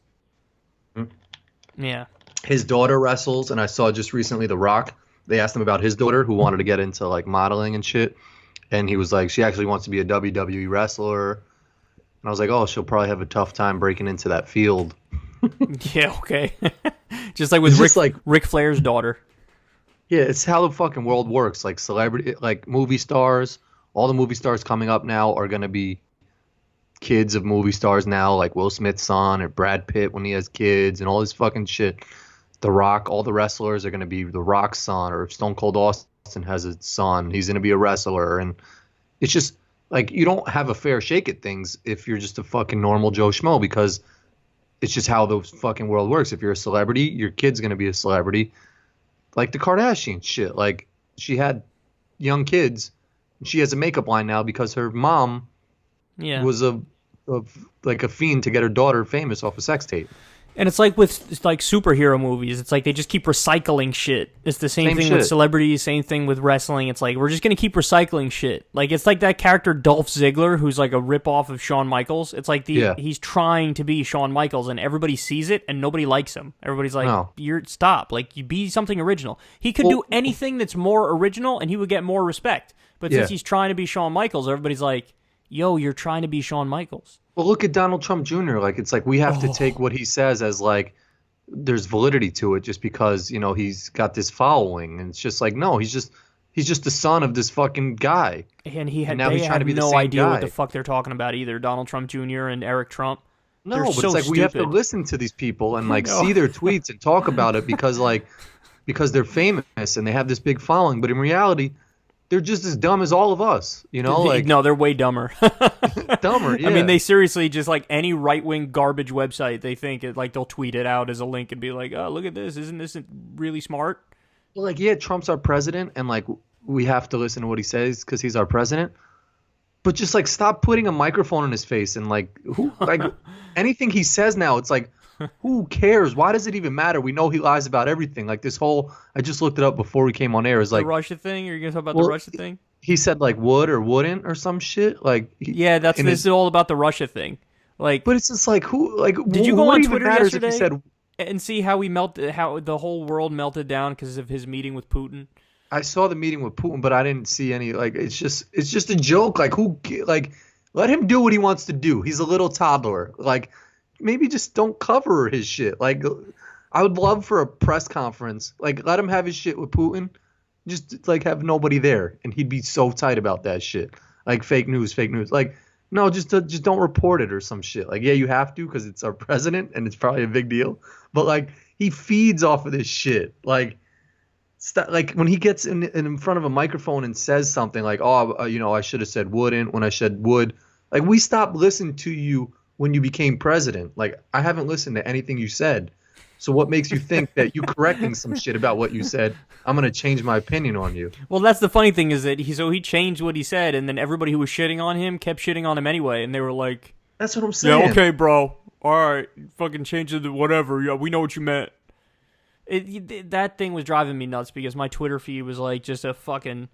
Yeah. His daughter wrestles, and I saw just recently The Rock. They asked him about his daughter who wanted to get into like modeling and shit. And he was like, she actually wants to be a WWE wrestler. And I was like, oh, she'll probably have a tough time breaking into that field. Yeah, okay. Just like with Ric Flair's daughter. Yeah, it's how the fucking world works. Like celebrity, like movie stars, all the movie stars coming up now are going to be kids of movie stars now, like Will Smith's son or Brad Pitt when he has kids and all this fucking shit. The Rock, all the wrestlers are going to be The Rock's son, or if Stone Cold Austin has a son, he's going to be a wrestler. And it's just like you don't have a fair shake at things if you're just a fucking normal Joe Schmo, because it's just how the fucking world works. If you're a celebrity, your kid's going to be a celebrity. Like the Kardashian shit. Like she had young kids. She has a makeup line now because her mom was a fiend to get her daughter famous off a sex tape. And it's like with superhero movies. It's like they just keep recycling shit. It's the same thing with celebrities, same thing with wrestling. It's like we're just going to keep recycling shit. Like it's like that character Dolph Ziggler who's like a ripoff of Shawn Michaels. It's like he's trying to be Shawn Michaels and everybody sees it and nobody likes him. Everybody's like, stop. Like you be something original. He could do anything that's more original and he would get more respect. But since he's trying to be Shawn Michaels, everybody's like, yo, you're trying to be Shawn Michaels. Well, look at Donald Trump Jr. Like, it's like we have to take what he says as like there's validity to it just because, he's got this following. And it's just like, no, he's just the son of this fucking guy. And now they he's trying have to be the no same idea guy. what the fuck they're talking about either. Donald Trump Jr. and Eric Trump. No, They're but so it's like we have to stupid. listen to these people and like see their tweets and talk about it because they're famous and they have this big following. But in reality, they're just as dumb as all of us, Like No, they're way dumber. dumber. Yeah. I mean, they seriously just like any right-wing garbage website, they think it, like they'll tweet it out as a link and be like, "Oh, look at this! Isn't this really smart?" Well, like, yeah, Trump's our president, and like we have to listen to what he says because he's our president. But just like stop putting a microphone in his face and like anything he says now, it's like, who cares? Why does it even matter? We know he lies about everything. Like this whole, I just looked it up before we came on air. Is like the Russia thing? Are you gonna talk about the Russia thing? He said like would or wouldn't or some shit. Like this is all about the Russia thing. Like, but it's just like who? Like, did you go on Twitter yesterday? If he said, and see how how the whole world melted down because of his meeting with Putin? I saw the meeting with Putin, but I didn't see any. Like, it's just a joke. Like, let him do what he wants to do. He's a little toddler. Like, maybe just don't cover his shit. Like, I would love for a press conference. Like, let him have his shit with Putin. Just like have nobody there, and he'd be so tight about that shit. Like fake news. Like, no, just don't report it or some shit. Like, yeah, you have to because it's our president and it's probably a big deal. But like, he feeds off of this shit. Like when he gets in front of a microphone and says something like, "Oh, I should have said wouldn't when I said would." Like, we stopped listening to you when you became president. Like, I haven't listened to anything you said. So what makes you think that you correcting some shit about what you said, I'm going to change my opinion on you? Well, that's the funny thing is that he changed what he said, and then everybody who was shitting on him kept shitting on him anyway, and they were like, "That's what I'm saying." Yeah, okay, bro. All right, fucking change it to whatever. Yeah, we know what you meant. That thing was driving me nuts because my Twitter feed was like just a fucking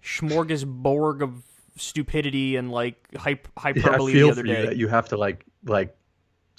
smorgasbord of stupidity and like hyperbole the other day. That you have to like.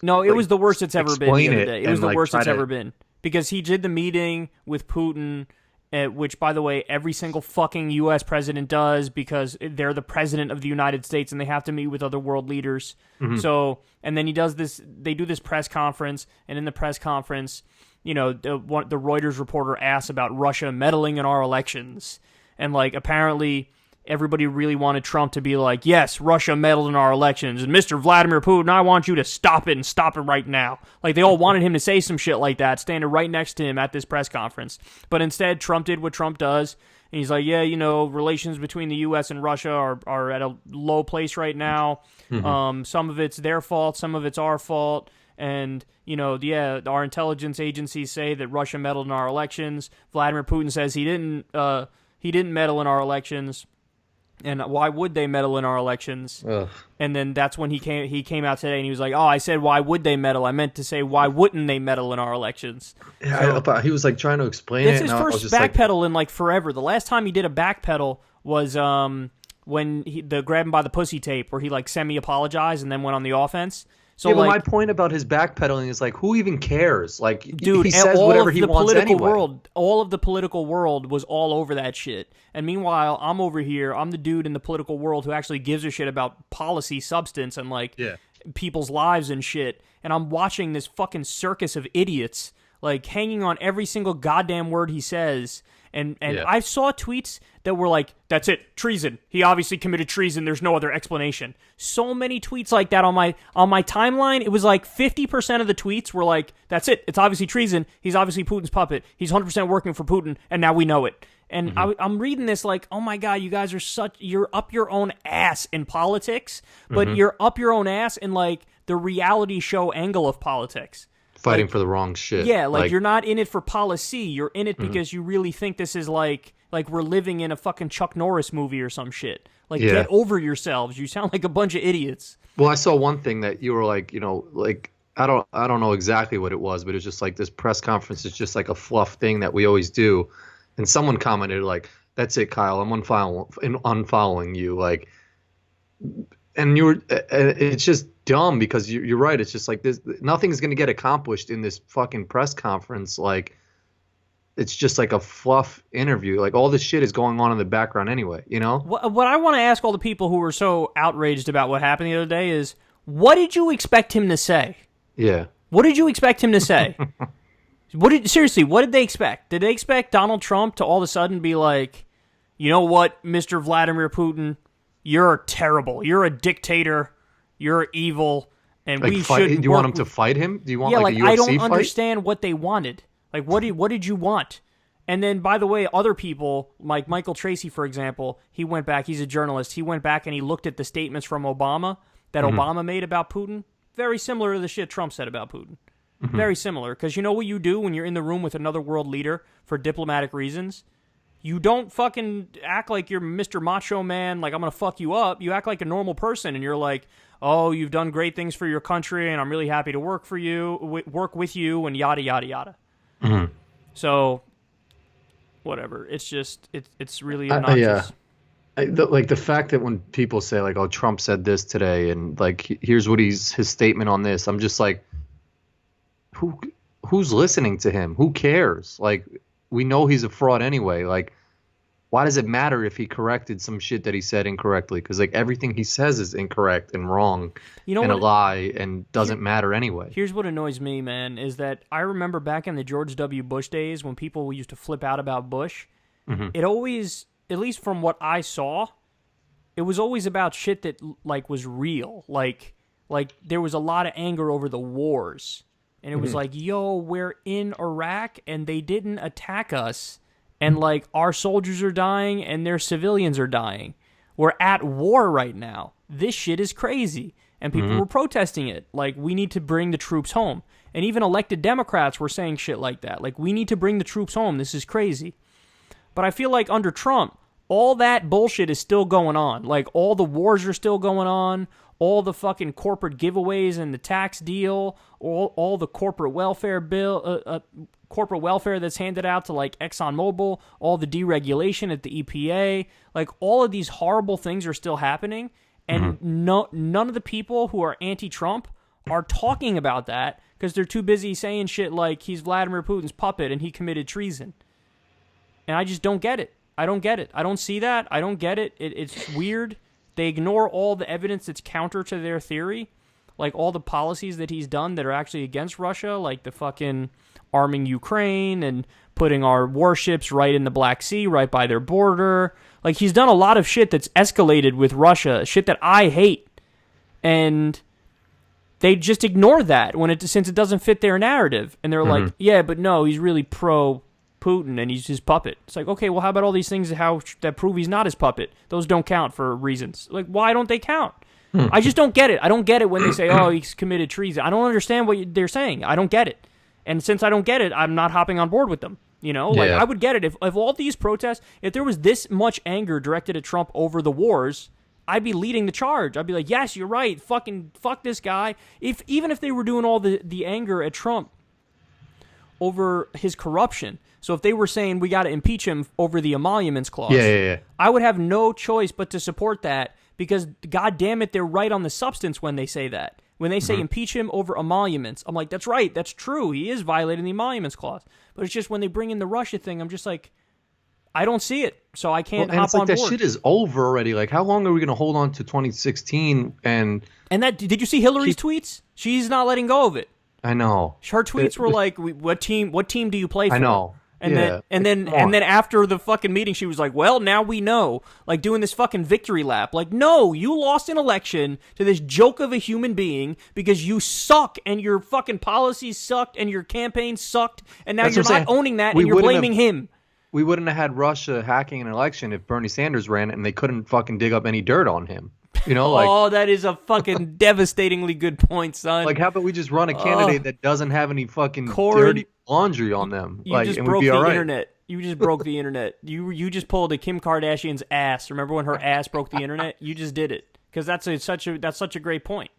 No, it was the worst it's ever been the other day. It was the worst it's ever been because he did the meeting with Putin, which, by the way, every single fucking U.S. president does because they're the president of the United States and they have to meet with other world leaders. Mm-hmm. So, and then he does this. They do this press conference, and in the press conference, the Reuters reporter asks about Russia meddling in our elections, and like apparently everybody really wanted Trump to be like, yes, Russia meddled in our elections, and Mr. Vladimir Putin, I want you to stop it and stop it right now. Like, they all wanted him to say some shit like that, standing right next to him at this press conference. But instead, Trump did what Trump does, and he's like, yeah, relations between the U.S. and Russia are at a low place right now. Mm-hmm. Some of it's their fault, some of it's our fault. And, our intelligence agencies say that Russia meddled in our elections. Vladimir Putin says he didn't meddle in our elections. And why would they meddle in our elections? Ugh. And then that's when he came out today and he was like, "Oh, I said why would they meddle? I meant to say why wouldn't they meddle in our elections?" Yeah, so, he was like trying to explain it's it. It's his first backpedal in like forever. The last time he did a backpedal was when the grab him by the pussy tape, where he like semi-apologized and then went on the offense. So yeah, but my point about his backpedaling is like, who even cares? Like, dude, he says whatever he wants anyway. All of the political world was all over that shit. And meanwhile, I'm over here. I'm the dude in the political world who actually gives a shit about policy, substance, and like people's lives and shit. And I'm watching this fucking circus of idiots like hanging on every single goddamn word he says. And I saw tweets that were like, that's it, treason. He obviously committed treason. There's no other explanation. So many tweets like that on my timeline. It was like 50% of the tweets were like, that's it. It's obviously treason. He's obviously Putin's puppet. He's 100% working for Putin, and now we know it. And I'm reading this like, oh my God, you guys are you're up your own ass in politics, but you're up your own ass in like the reality show angle of politics. Fighting for the wrong shit. Yeah, like you're not in it for policy. You're in it because you really think this is like we're living in a fucking Chuck Norris movie or some shit. Like, get over yourselves. You sound like a bunch of idiots. Well, I saw one thing that you were like, like I don't know exactly what it was, but it was just like this press conference is just like a fluff thing that we always do. And someone commented like, "That's it, Kyle. I'm unfollowing you." Like, and it's just dumb because you're right. It's just like this. Nothing's going to get accomplished in this fucking press conference. Like, it's just like a fluff interview. Like, all this shit is going on in the background anyway, What I want to ask all the people who were so outraged about what happened the other day is, what did you expect him to say? Yeah. What did you expect him to say? Seriously, what did they expect? Did they expect Donald Trump to all of a sudden be like, you know what, Mr. Vladimir Putin, you're terrible. You're a dictator. You're evil. And like we should. Do you want him to fight him? Do you want like a UFC I don't fight? understand what they wanted. Like, what did you want? And then, by the way, other people, like Michael Tracy, for example, he went back. He's a journalist. He went back and he looked at the statements from Obama that Obama made about Putin. Very similar to the shit Trump said about Putin. Very similar. Because you know what you do when you're in the room with another world leader for diplomatic reasons? You don't fucking act like you're Mr. Macho Man, like I'm going to fuck you up. You act like a normal person, and you're like, oh, you've done great things for your country, and I'm really happy to work with you, and yada, yada, yada. So, whatever. It's just, it's really obnoxious. Like the fact that when people say like, oh, Trump said this today, and like, here's what his statement on this, I'm just like, who's listening to him? Who cares? Like, we know he's a fraud anyway. Like, why does it matter if he corrected some shit that he said incorrectly? Because like everything he says is incorrect and wrong and a lie and doesn't matter anyway. Here's what annoys me, man, is that I remember back in the George W. Bush days when people used to flip out about Bush, it always, at least from what I saw, it was always about shit that like was real. Like there was a lot of anger over the wars. And it was like, yo, we're in Iraq and they didn't attack us. And like our soldiers are dying and their civilians are dying. We're at war right now. This shit is crazy. And people were protesting it. Like, we need to bring the troops home. And even elected Democrats were saying shit like that. Like, we need to bring the troops home. This is crazy. But I feel like under Trump, all that bullshit is still going on. Like, all the wars are still going on. All the fucking corporate giveaways and the tax deal, all the corporate welfare corporate welfare that's handed out to like ExxonMobil, all the deregulation at the EPA, like all of these horrible things are still happening, and none of the people who are anti-Trump are talking about that because they're too busy saying shit like he's Vladimir Putin's puppet and he committed treason. And I just don't get it. I don't get it. I don't see that. I don't get it. It's weird. They ignore all the evidence that's counter to their theory, like all the policies that he's done that are actually against Russia, like the fucking arming Ukraine and putting our warships right in the Black Sea, right by their border. Like, he's done a lot of shit that's escalated with Russia, shit that I hate. And they just ignore that since it doesn't fit their narrative. And they're like, yeah, but no, he's really pro-Putin and he's his puppet. It's like, okay, well, how about all these things that prove he's not his puppet? Those don't count for reasons. Like, why don't they count? I just don't get it. I don't get it when they say, oh, he's committed treason. I don't understand what they're saying. I don't get it. And since I don't get it, I'm not hopping on board with them. You know, like, I would get it if all these protests, if there was this much anger directed at Trump over the wars, I'd be leading the charge. I'd be like, yes, you're right. Fucking fuck this guy. Even if they were doing all the anger at Trump over his corruption. So if they were saying we got to impeach him over the emoluments clause, I would have no choice but to support that because, God damn it, they're right on the substance when they say that. When they say impeach him over emoluments, I'm like, that's right, that's true. He is violating the emoluments clause. But it's just when they bring in the Russia thing, I'm just like, I don't see it, so I can't hop on board. That shit is over already. Like, how long are we going to hold on to 2016? And that, did you see Hillary's tweets? She's not letting go of it. I know. Her tweets were like, "What team do you play for?" I know. And then after the fucking meeting, she was like, well, now we know. Like, doing this fucking victory lap. Like, no, you lost an election to this joke of a human being because you suck and your fucking policies sucked and your campaign sucked. And now you're not owning that and you're blaming him. We wouldn't have had Russia hacking an election if Bernie Sanders ran it and they couldn't fucking dig up any dirt on him. You know, like, oh, that is a fucking devastatingly good point, son. Like, how about we just run a candidate that doesn't have any fucking dirty laundry on them? You just broke the internet. You just broke the internet. You just pulled a Kim Kardashian's ass. Remember when her ass broke the internet? You just did it because that's such a great point.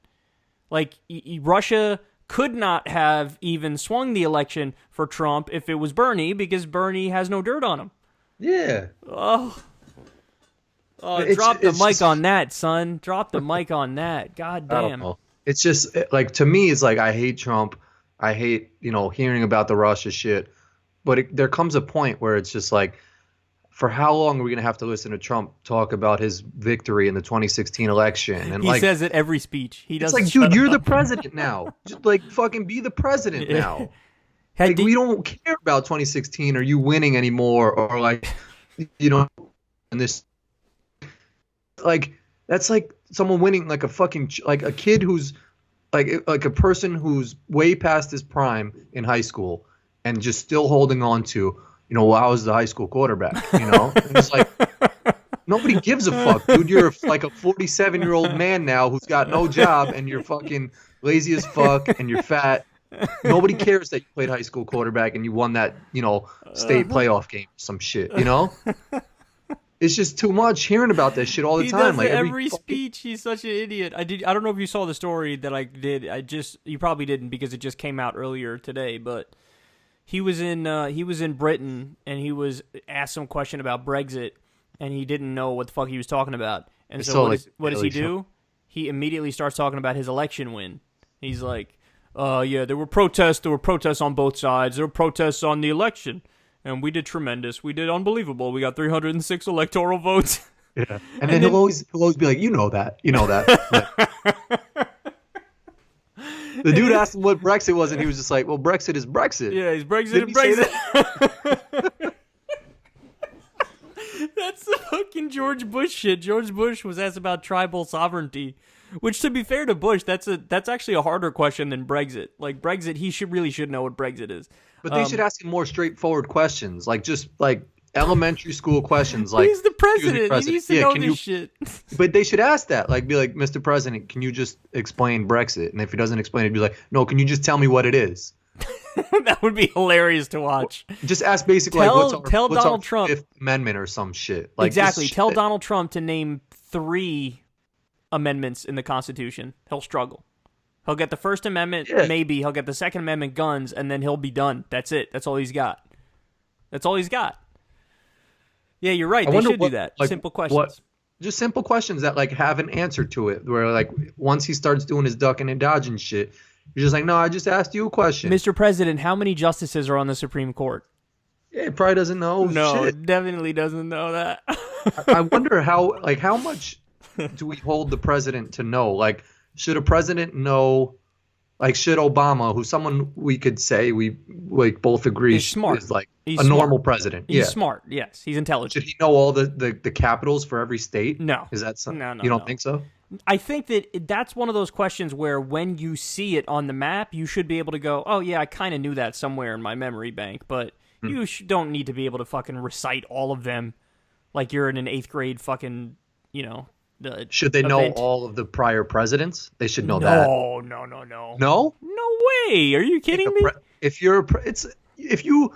Like, Russia could not have even swung the election for Trump if it was Bernie because Bernie has no dirt on him. Yeah. Drop the mic on that, son. Drop the mic on that. God damn. It's just, like, to me, it's like, I hate Trump. I hate, hearing about the Russia shit. But there comes a point where it's just like, for how long are we going to have to listen to Trump talk about his victory in the 2016 election? And he says it every speech. He does. It's like, dude, you're the president now. Just, like, fucking be the president now. Like, we don't care about 2016 or you winning anymore, or like, and this, like, that's like someone winning, like a fucking, like a kid who's like a person who's way past his prime in high school and just still holding on to, well, I was the high school quarterback, And it's like, nobody gives a fuck, dude. You're like a 47-year-old man now who's got no job, and you're fucking lazy as fuck, and you're fat. Nobody cares that you played high school quarterback and you won that, state playoff game, some shit, It's just too much hearing about that shit all the time. Like every speech, he's such an idiot. I don't know if you saw the story that I did. You probably didn't because it just came out earlier today. But he was in Britain and he was asked some question about Brexit and he didn't know what the fuck he was talking about. And so what does he do? He immediately starts talking about his election win. He's like, yeah, there were protests. There were protests on both sides. There were protests on the election. And we did tremendous. We did unbelievable. We got 306 electoral votes. Yeah. And then he'll always be like, you know that. The dude asked him what Brexit was, and he was just like, well, Brexit is Brexit. Yeah, he's Brexit and Brexit. That's the fucking George Bush shit. George Bush was asked about tribal sovereignty, which, to be fair to Bush, that's actually a harder question than Brexit. Like, Brexit, he should know what Brexit is. But they should ask him more straightforward questions, like just like elementary school questions. Like, he's the president. He needs to know this shit. But they should ask that. Like, be like, Mr. President, can you just explain Brexit? And if he doesn't explain it, be like, no, can you just tell me what it is? That would be hilarious to watch. Just ask basically what's Donald Trump Fifth Amendment or some shit. Like, exactly. Tell Donald Trump to name 3 amendments in the Constitution. He'll struggle. He'll get the First Amendment, maybe. He'll get the Second Amendment, guns, and then he'll be done. That's it. That's all he's got. Yeah, you're right. They should do that. Like, simple questions. Just simple questions that like have an answer to it. Where like once he starts doing his ducking and dodging shit, you're just like, no, I just asked you a question. Mr. President, how many justices are on the Supreme Court? Yeah, he probably doesn't know. No, shit. It definitely doesn't know that. I wonder how much do we hold the president to know? Like, should a president know? Like, should Obama, who's someone we could say we like both agree is smart, is like he's a smart. Normal president? He's smart. Yes, he's intelligent. Should he know all the capitals for every state? No. Is that something? No. You don't think so? I think that's one of those questions where when you see it on the map, you should be able to go, oh, yeah, I kind of knew that somewhere in my memory bank, but you don't need to be able to fucking recite all of them like you're in an 8th grade fucking, should they know all of the prior presidents? They should know that. No. No? No way. Are you kidding me? If you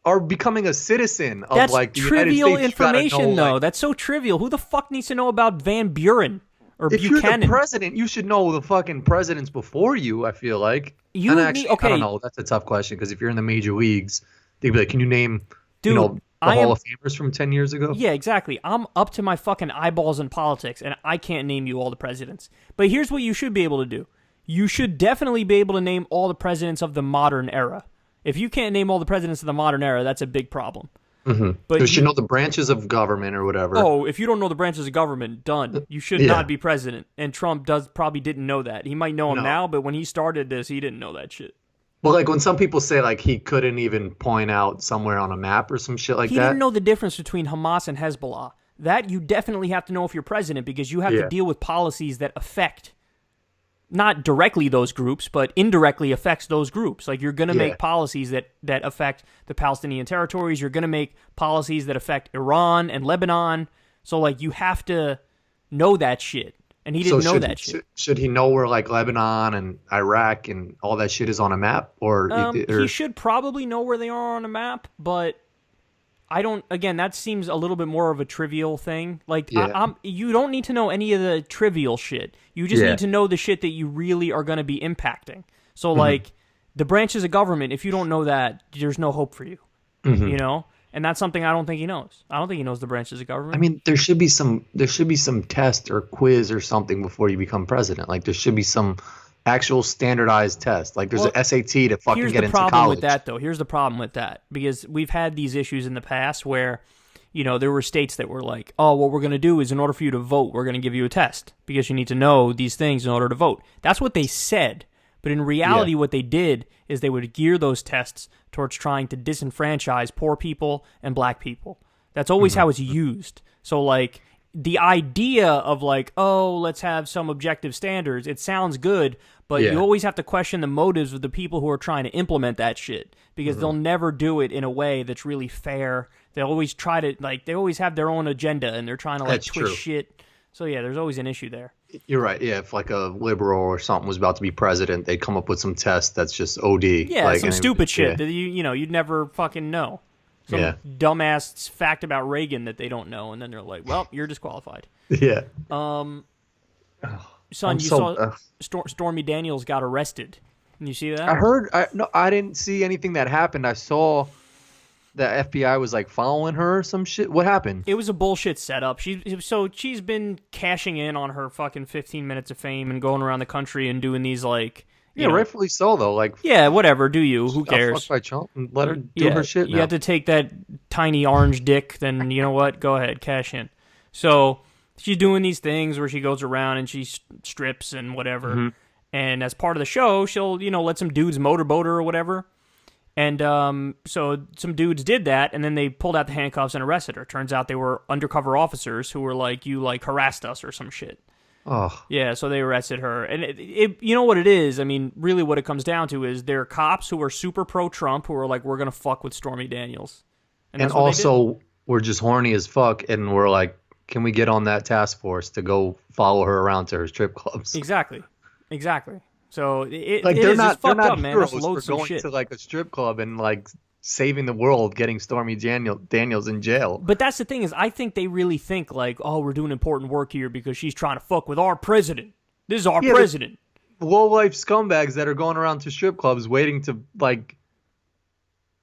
are becoming a citizen of that's like the trivial United States, information, know, though. That's so trivial. Who the fuck needs to know about Van Buren or if Buchanan? You're the president, you should know the fucking presidents before you, I feel like. I don't know. That's a tough question because if you're in the major leagues, they'd be like, can you name, the Hall of Famers from 10 years ago? Yeah, exactly. I'm up to my fucking eyeballs in politics, and I can't name you all the presidents. But here's what you should be able to do. You should definitely be able to name all the presidents of the modern era. If you can't name all the presidents of the modern era, that's a big problem. Mm-hmm. But you should know the branches of government or whatever. Oh, if you don't know the branches of government, done. You should not be president. And Trump probably didn't know that. He might know them now, but when he started this, he didn't know that shit. Well, like when some people say like he couldn't even point out somewhere on a map or some shit like that. He didn't know the difference between Hamas and Hezbollah. That you definitely have to know if you're president because you have to deal with policies that affect not directly those groups, but indirectly affects those groups. Like you're going to make policies that affect the Palestinian territories. You're going to make policies that affect Iran and Lebanon. So like you have to know that shit. And he didn't know that shit. Should he know where like Lebanon and Iraq and all that shit is on a map? Or he should probably know where they are on a map, but I don't. Again, that seems a little bit more of a trivial thing. Like you don't need to know any of the trivial shit. You just need to know the shit that you really are going to be impacting. So like the branches of government, if you don't know that, there's no hope for you. You know. And that's something I don't think he knows. I don't think he knows the branches of government. I mean, there should be some test or quiz or something before you become president. Like there should be some actual standardized test. Like there's an SAT to fucking get into college. Here's the problem with that, though. Here's the problem with that. Because we've had these issues in the past where, there were states that were like, oh, what we're going to do is in order for you to vote, we're going to give you a test. Because you need to know these things in order to vote. That's what they said. But in reality, what they did is they would gear those tests towards trying to disenfranchise poor people and black people. That's always how it's used. So, like, the idea of, like, oh, let's have some objective standards, it sounds good, but you always have to question the motives of the people who are trying to implement that shit, because they'll never do it in a way that's really fair. They always try to, like, they always have their own agenda, and they're trying to, like, twist shit. So, yeah, there's always an issue there. You're right. Yeah, if, like, a liberal or something was about to be president, they'd come up with some test that's just OD. Yeah, like, some stupid shit that, you'd never fucking know. Some dumbass fact about Reagan that they don't know, and then they're like, well, you're disqualified. Yeah. Son, saw Stormy Daniels got arrested. Can you see that? I heard. I didn't see anything that happened. I saw the FBI was, like, following her or some shit. What happened? It was a bullshit setup. She's been cashing in on her fucking 15 minutes of fame and going around the country and doing these, like... Yeah, rightfully so, though. Like, yeah, whatever. Do you? Who cares? Fucked by Trump and let her do her shit now. You have to take that tiny orange dick, then you know what? Go ahead, cash in. So she's doing these things where she goes around and she strips and whatever. And as part of the show, she'll, let some dudes motorboat her or whatever. And so some dudes did that, and then they pulled out the handcuffs and arrested her. Turns out they were undercover officers who were like, you, like, harassed us or some shit. Oh. Yeah, so they arrested her. And it you know what it is? I mean, really what it comes down to is they're cops who are super pro-Trump who are like, we're going to fuck with Stormy Daniels. And also, we're just horny as fuck, and we're like, can we get on that task force to go follow her around to her strip clubs? Exactly. So they're not fucked up, man. That's For going to, like, a strip club and, like, saving the world, getting Stormy Daniels in jail. But that's the thing is, I think they really think, like, oh, we're doing important work here because she's trying to fuck with our president. This is our president. Low-life scumbags that are going around to strip clubs waiting to, like,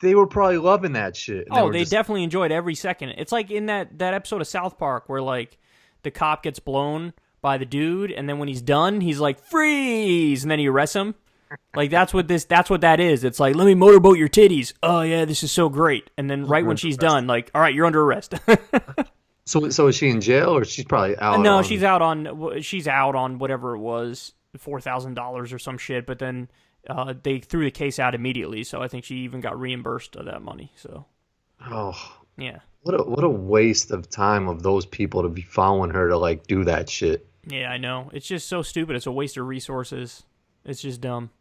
they were probably loving that shit. They definitely enjoyed every second. It's like in that episode of South Park where, like, the cop gets blown by the dude, and then when he's done, he's like, freeze, and then he arrests him. Like, that's what that is. It's like, let me motorboat your titties. Oh, yeah, this is so great. And then right when she's done, like, all right, you're under arrest. So is she in jail, or she's probably out? No, she's out on whatever it was, $4,000 or some shit. But then they threw the case out immediately, so I think she even got reimbursed of that money. So, yeah, what a waste of time of those people to be following her to, like, do that shit. Yeah, I know. It's just so stupid. It's a waste of resources. It's just dumb.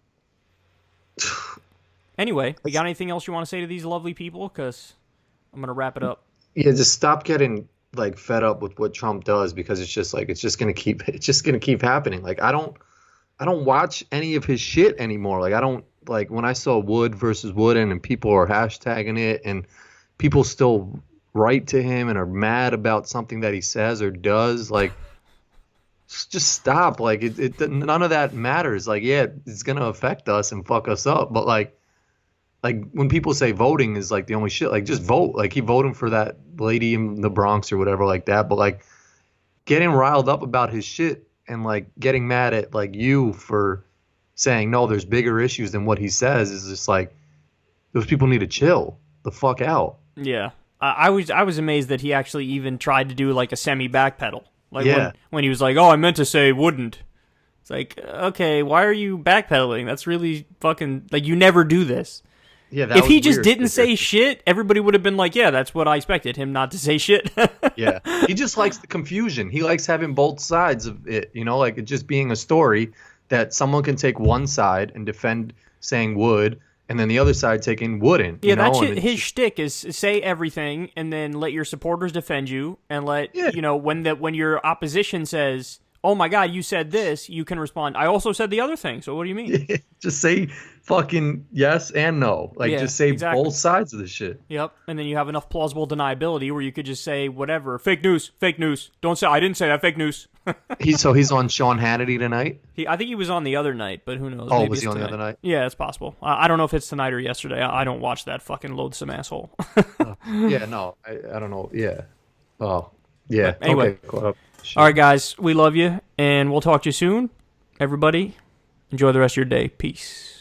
Anyway, you got anything else you want to say to these lovely people? Because I'm gonna wrap it up. Yeah, just stop getting, like, fed up with what Trump does, because it's just gonna keep happening. Like, I don't watch any of his shit anymore. Like, I don't, like, when I saw Wood versus Wooden and people are hashtagging it and people still write to him and are mad about something that he says or does, like, just stop. Like, none of that matters. Like, yeah, it's gonna affect us and fuck us up, but like when people say voting is, like, the only shit, like, just vote. Like, he voted for that lady in the Bronx or whatever like that, but, like, getting riled up about his shit and, like, getting mad at, like, you for saying no, there's bigger issues than what he says is just like, those people need to chill the fuck out. Yeah, I was amazed that he actually even tried to do, like, a semi backpedal. Like, when he was like, oh, I meant to say wouldn't. It's like, okay, why are you backpedaling? That's really fucking, like, you never do this. Yeah, that if he just weird. didn't say shit, everybody would have been like, yeah, that's what I expected, him not to say shit. Yeah, he just likes the confusion. He likes having both sides of it, like, it just being a story that someone can take one side and defend saying would, and then the other side taking wouldn't. Yeah, that's his shtick is say everything and then let your supporters defend you, and let when your opposition says, oh my God, you said this, you can respond, I also said the other thing, so what do you mean? Just say fucking yes and no. Like, just say both sides of the shit. Yep, and then you have enough plausible deniability where you could just say whatever, fake news. Don't say, I didn't say that, fake news. He's on Sean Hannity tonight? I think he was on the other night, but who knows? Oh, maybe was he on tonight. The other night? Yeah, it's possible. I don't know if it's tonight or yesterday. I don't watch that fucking loathsome asshole. Yeah, no, I don't know. Yeah. Oh, yeah. But anyway. Okay, cool. All right, guys, we love you, and we'll talk to you soon. Everybody, enjoy the rest of your day. Peace.